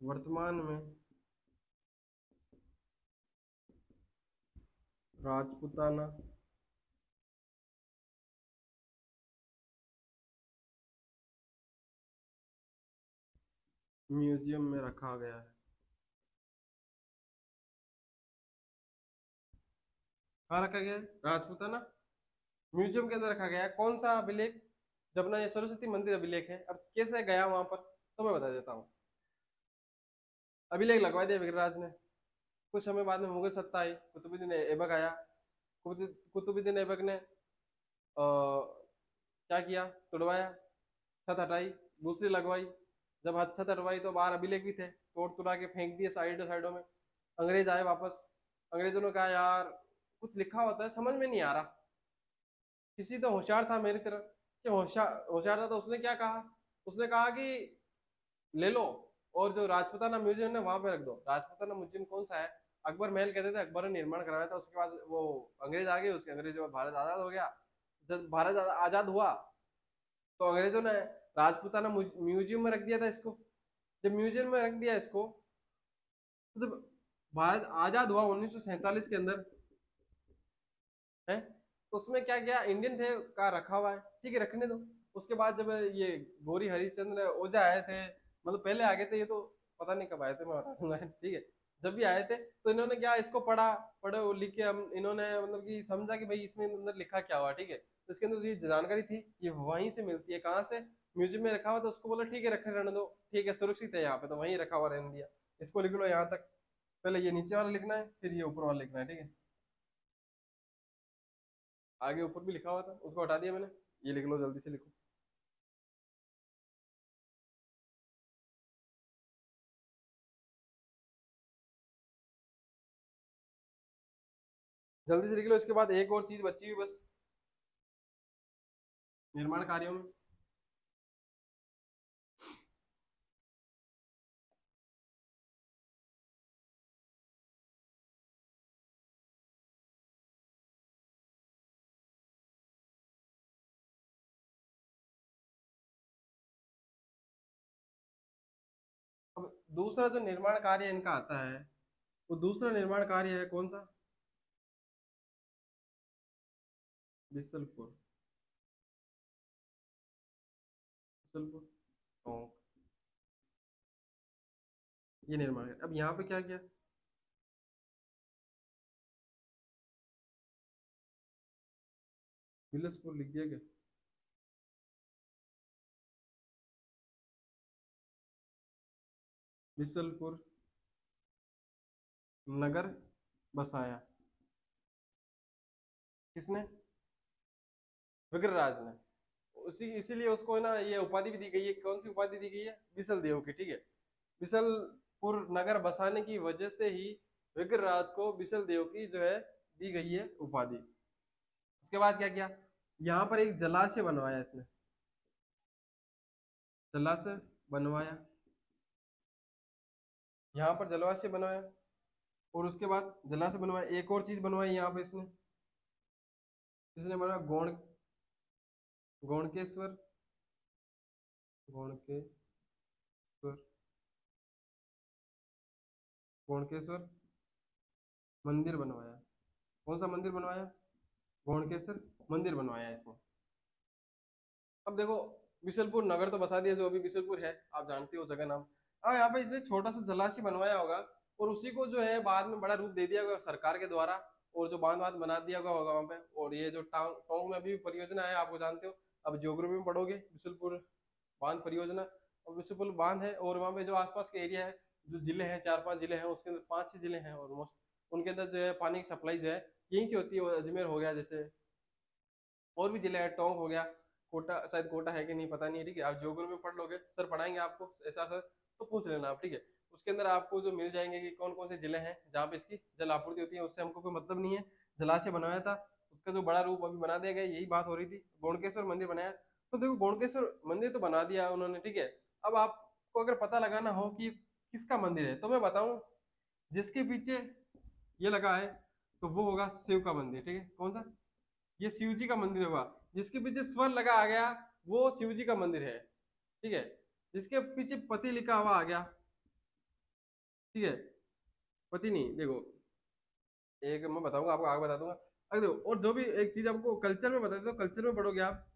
वर्तमान में राजपूताना म्यूजियम में रखा गया है। कहाँ रखा गया है, राजपूताना म्यूजियम के अंदर रखा गया है। कौन सा अभिलेख, जब ना ये सरस्वती मंदिर अभिलेख है। अब कैसे गया वहां पर, तो मैं बता देता हूँ। अभिलेख लगवा दिया विग्रहराज ने, कुछ समय बाद में मुगल सत्ता आई, कुतुबुद्दीन ऐबक आया। कुतुबुद्दीन ऐबक ने क्या किया, तुड़वाया, छत हटाई, दूसरी लगवाई। जब छत हटवाई तो बाहर अभिलेख भी थे, तोड़ तुड़ा के फेंक दिए साइडों साइडों में। अंग्रेज आए वापस, अंग्रेजों ने कहा यार कुछ लिखा होता है समझ में नहीं आ रहा। किसी तो होशियार था मेरी तरह, कि होशियार होशियार था, तो उसने क्या कहा, उसने कहा कि ले लो, और जो राजपूताना म्यूजियम है वहां पे रख दो। राजपूताना म्यूजियम कौन सा है, अकबर महल कहते थे, अकबर ने निर्माण करवाया था। उसके बाद वो अंग्रेज आ गए, उसके अंग्रेजों में भारत आजाद हो गया। जब भारत आजाद हुआ, तो अंग्रेजों ने राजपूताना म्यूजियम में रख दिया था इसको। जब म्यूजियम में रख दिया इसको, तो जब भारत आजाद हुआ 1947 के अंदर, है, तो उसमें क्या किया, इंडियन थे का रखा हुआ है, ठीक है रखने दो। उसके बाद जब ये गोरी हरिश्चंद्र ओझा आए थे, मतलब पहले आ गए थे ये तो, पता नहीं कब आए थे, मैं बता दूंगा, ठीक है। जब भी आए थे तो इन्होंने क्या, इसको पढ़ा, पढ़े वो लिख के हम इन्होंने मतलब कि समझा कि भाई इसमें अंदर लिखा क्या हुआ, ठीक है। तो इसके अंदर ये जानकारी थी, ये वहीं से मिलती है, कहाँ से, म्यूजियम में रखा हुआ। तो उसको बोला ठीक है रखे रहने दो, ठीक है सुरक्षित है यहाँ पे, तो वहीं रखा हुआ रहने दिया। इसको लिख लो यहाँ तक, पहले ये नीचे वाला लिखना है, फिर ये ऊपर वाला लिखना है, ठीक है। आगे ऊपर भी लिखा हुआ था, उसको हटा दिया मैंने, ये लिख लो, जल्दी से लिखो, जल्दी से लिख लो। इसके बाद एक और चीज बची हुई बस, निर्माण कार्यों में। अब दूसरा जो निर्माण कार्य इनका आता है, वो दूसरा निर्माण कार्य है कौन सा, बिसलपुर, बिसलपुर टोंक, ये निर्माण है। अब यहाँ पे क्या किया, बिलसपुर लिख दिया क्या? बिसलपुर नगर बसाया किसने? विग्रराज ने। उसी इसीलिए उसको है ना ये उपाधि भी दी गई है। कौन सी उपाधि दी गई है? बिसल देव की, ठीक है। बिसलपुर नगर बसाने की वजह से ही विग्रराज को बिसल देव की जो है दी गई है उपाधि। उसके बाद क्या किया? यहाँ पर एक जलाशय बनवाया इसने, जलाशय बनवाया, यहाँ पर जलाशय बनवाया। और उसके बाद जलाशय बनवाया, एक और चीज बनवाई यहाँ पे इसने, इसने बनवाया गौणकेश्वर, गौणकेश्वर, गौणकेश्वर मंदिर बनवाया। कौन सा मंदिर बनवाया? गौणकेश्वर मंदिर बनवाया इसने। अब देखो, बिशलपुर नगर तो बसा दिया, जो अभी बिशलपुर है आप जानते हो जगह नाम। अब यहाँ पे इसने छोटा सा जलाशय बनवाया होगा, और उसी को जो है बाद में बड़ा रूप दे दिया होगा सरकार के द्वारा, और जो बांध बांध बना दिया होगा वहां पे। और ये जो टाउन में अभी परियोजना है आपको जानते हो, अब ज्योग्राफी में पढ़ोगे, बिशलपुर बांध परियोजना। और बिशलपुर बांध है, और वहाँ पे जो आसपास के एरिया है, जो जिले हैं, 4-5 जिले हैं, उसके अंदर 5-6 जिले हैं ऑलमोस्ट, उनके अंदर जो है पानी की सप्लाई जो है यहीं से होती है। अजमेर हो गया जैसे, और भी जिले हैं, टोंक हो गया, कोटा, शायद कोटा है कि नहीं पता नहीं है, ठीक है। आप ज्योग्राफी में पढ़ लोगे, सर पढ़ाएंगे आपको ऐसा सर, तो पूछ लेना आप, ठीक है। उसके अंदर आपको जो मिल जाएंगे कि कौन कौन से जिले हैं जहाँ पे इसकी जल आपूर्ति होती है। उससे हमको कोई मतलब नहीं है। जलाशय बनाया था, उसका जो बड़ा रूप अभी बना दिया गया, यही बात हो रही थी। गौणकेश्वर मंदिर बनाया, तो देखो गौणकेश्वर मंदिर तो बना दिया उन्होंने, ठीक है। अब आपको अगर पता लगाना हो कि किसका मंदिर है, तो मैं बताऊं, जिसके पीछे ये लगा है तो वो होगा शिव का मंदिर, ठीक है। कौन सा? ये शिव जी का मंदिर होगा। जिसके पीछे स्वर लगा आ गया, वो शिव जी का मंदिर है, ठीक है। जिसके पीछे पति लिखा हुआ आ गया, ठीक है, पति नहीं, देखो एक मैं बताऊंगा आपको, आगे बता दूंगा। अगर देखो, और जो भी एक चीज आपको कल्चर में बता देता हूँ, कल्चर में पढ़ोगे आप,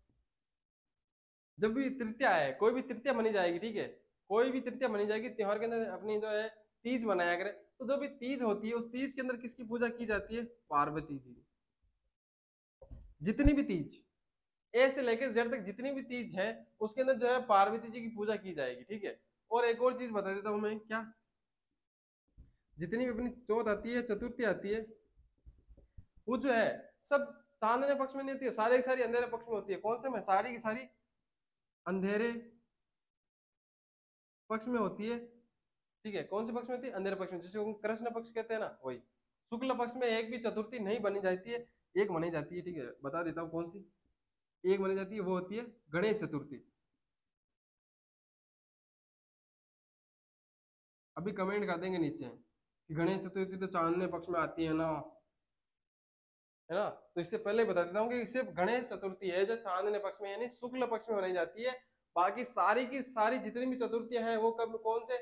जब भी तृतीया है, कोई भी तृतीया मनी जाएगी, ठीक है, कोई भी तृतीया मनी जाएगी त्योहार के अंदर, अपनी जो है तीज मनाया करे, तो जो भी तीज होती है, उस तीज के अंदर किसकी पूजा की जाती है? पार्वती जी। जितनी भी तीज, ए से लेकर जेड तक जितनी भी तीज है, उसके अंदर जो है पार्वती जी की पूजा की जाएगी, ठीक है। और एक और चीज बता देता हूं मैं, क्या? जितनी भी अपनी चौथ आती है, चतुर्थी आती है, वो जो है सब चांदने पक्ष में नहीं होती है, सारी की सारी अंधेरे पक्ष में होती है। कौन से में? सारी की सारी अंधेरे पक्ष में होती है, ठीक है। कौन से पक्ष में होती है? अंधेरे पक्ष में, जिसे हम कृष्ण पक्ष कहते हैं ना, वही। शुक्ल पक्ष में एक भी चतुर्थी नहीं बनी जाती है, एक मनी जाती है, ठीक है। बता देता हूँ कौन सी एक मनी जाती है, वो होती है गणेश चतुर्थी। अभी कमेंट कर देंगे नीचे कि गणेश चतुर्थी तो चांदने पक्ष में आती है ना, है ना। तो इससे पहले बता देता हूँ कि सिर्फ गणेश चतुर्थी है जो चांदने पक्ष में यानी शुक्ल पक्ष में मनाई जाती है। बाकी सारी की सारी जितनी भी चतुर्थियां हैं वो कब, कौन से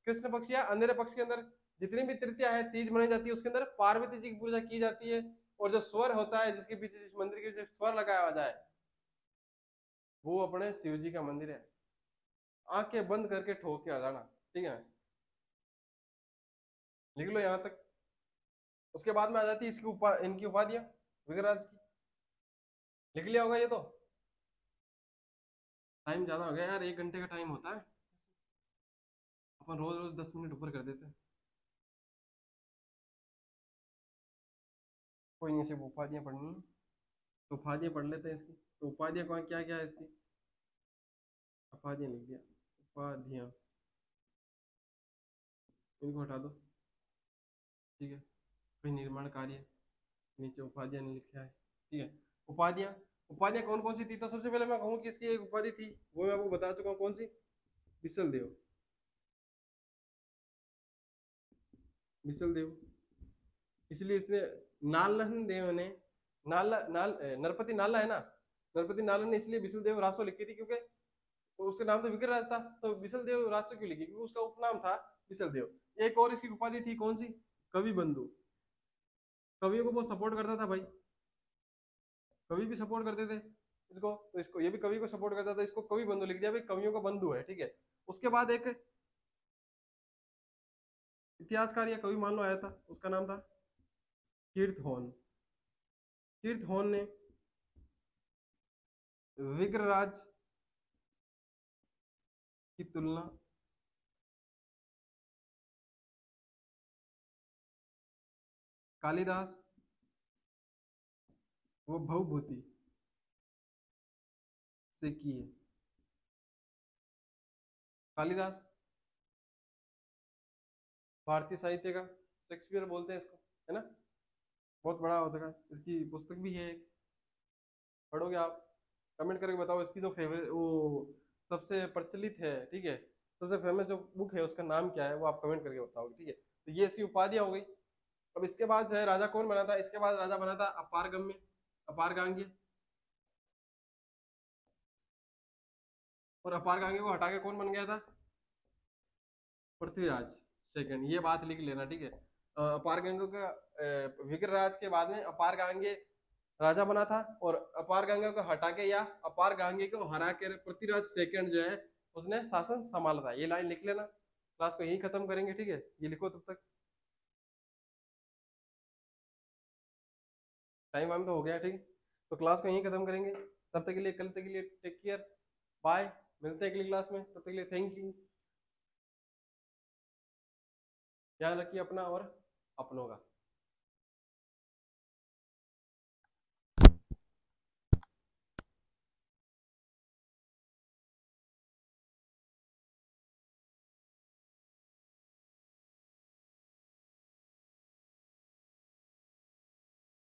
कृष्ण पक्ष या अंधेरे पक्ष के अंदर जितनी भी तृतीया है, तीज मनाई जाती है, उसके अंदर पार्वती जी की पूजा की जाती है। और जो स्वर होता है, जिसके पीछे, जिस मंदिर के पीछे स्वर लगाया जाए, वो अपने शिव जी का मंदिर है। आंखें बंद करके ठोक के आ जाना, ठीक है। लिख लो यहाँ तक। उसके बाद में आ जाती है इसकी इनकी उपाधियां विग्रराज की। लिख लिया होगा ये तो। टाइम ज्यादा हो गया यार, 1 घंटे का टाइम होता है, अपन रोज रोज 10 मिनट ऊपर कर देते हैं। कोई नहीं, सिर्फ उपाधियां पढ़नी है, तो उपाधियां पढ़ लेते हैं इसकी। तो उपाधियां कौन, क्या क्या है इसकी? उपाधियां लिख दिया, उपाधियां, इनको हटा दो, ठीक है। फिर निर्माण कार्य, नीचे उपाधियां नहीं लिखा है, ठीक है। उपाधियां, उपाधियां कौन कौन सी थी? तो सबसे पहले मैं कहूँ कि इसकी एक उपाधि थी, वो मैं आपको बता चुका हूँ, कौन सी? बिसल देव, बिसल देव। इसलिए इसने नालन देव ने, नरपति नाला है ना, नरपति नाला ने इसलिए बिसल देव रासो लिखी थी, क्योंकि तो उसका नाम तो विग्रहराज था, तो बिसल देव राष्ट्र क्यों लिखी? क्योंकि उसका उपनाम था बिसल देव। एक और इसकी उपाधि थी, कौन सी? कवि बंधु। कवियों को बहुत सपोर्ट करता था भाई, कवि भी सपोर्ट करते थे इसको, तो इसको ये भी कवि को सपोर्ट करता था, इसको कवि बंधु लिख दिया भाई, कवियों का बंधु है, ठीक है। उसके बाद एक इतिहासकार या कवि मान लो आया था, उसका नाम था कीर्तहोन। कीर्तहोन ने विग्रराज की तुलना कालिदास व भवभूति से की है। कालिदास भारतीय साहित्य का शेक्सपियर बोलते हैं इसको, है ना, बहुत बड़ा हो सका, इसकी पुस्तक भी है एक, पढ़ोगे आप? कमेंट करके बताओ इसकी जो फेवरेट वो सबसे प्रचलित है, ठीक है, सबसे फेमस जो बुक है उसका नाम क्या है, वो आप कमेंट करके बताओगे, ठीक है। तो ये ऐसी उपाधियां हो गई। अब इसके बाद जो है राजा कौन बना था, इसके बाद राजा बना था अपारगम्य, अपारगांगे, और अपारगांगे को हटा के कौन बन गया था, पृथ्वीराज सेकंड, ये बात लिख लेना, ठीक है। अपारगंगे का विग्रराज के बाद में अपारगांगे राजा बना था, और अपारगंगा को हटा के या अपारगांगे को हरा के पृथ्वीराज सेकंड जो है उसने शासन संभाला था। ये लाइन लिख लेना, क्लास को यही खत्म करेंगे, ठीक है, ये लिखो तब तक, टाइम वाइम तो हो गया, ठीक है। तो क्लास को यही खत्म करेंगे, तब तक के लिए, कल तक के लिए टेक केयर, बाय, मिलते हैं अगली क्लास में, तब तक के लिए थैंक यू, ध्यान रखिए अपना और अपनों का।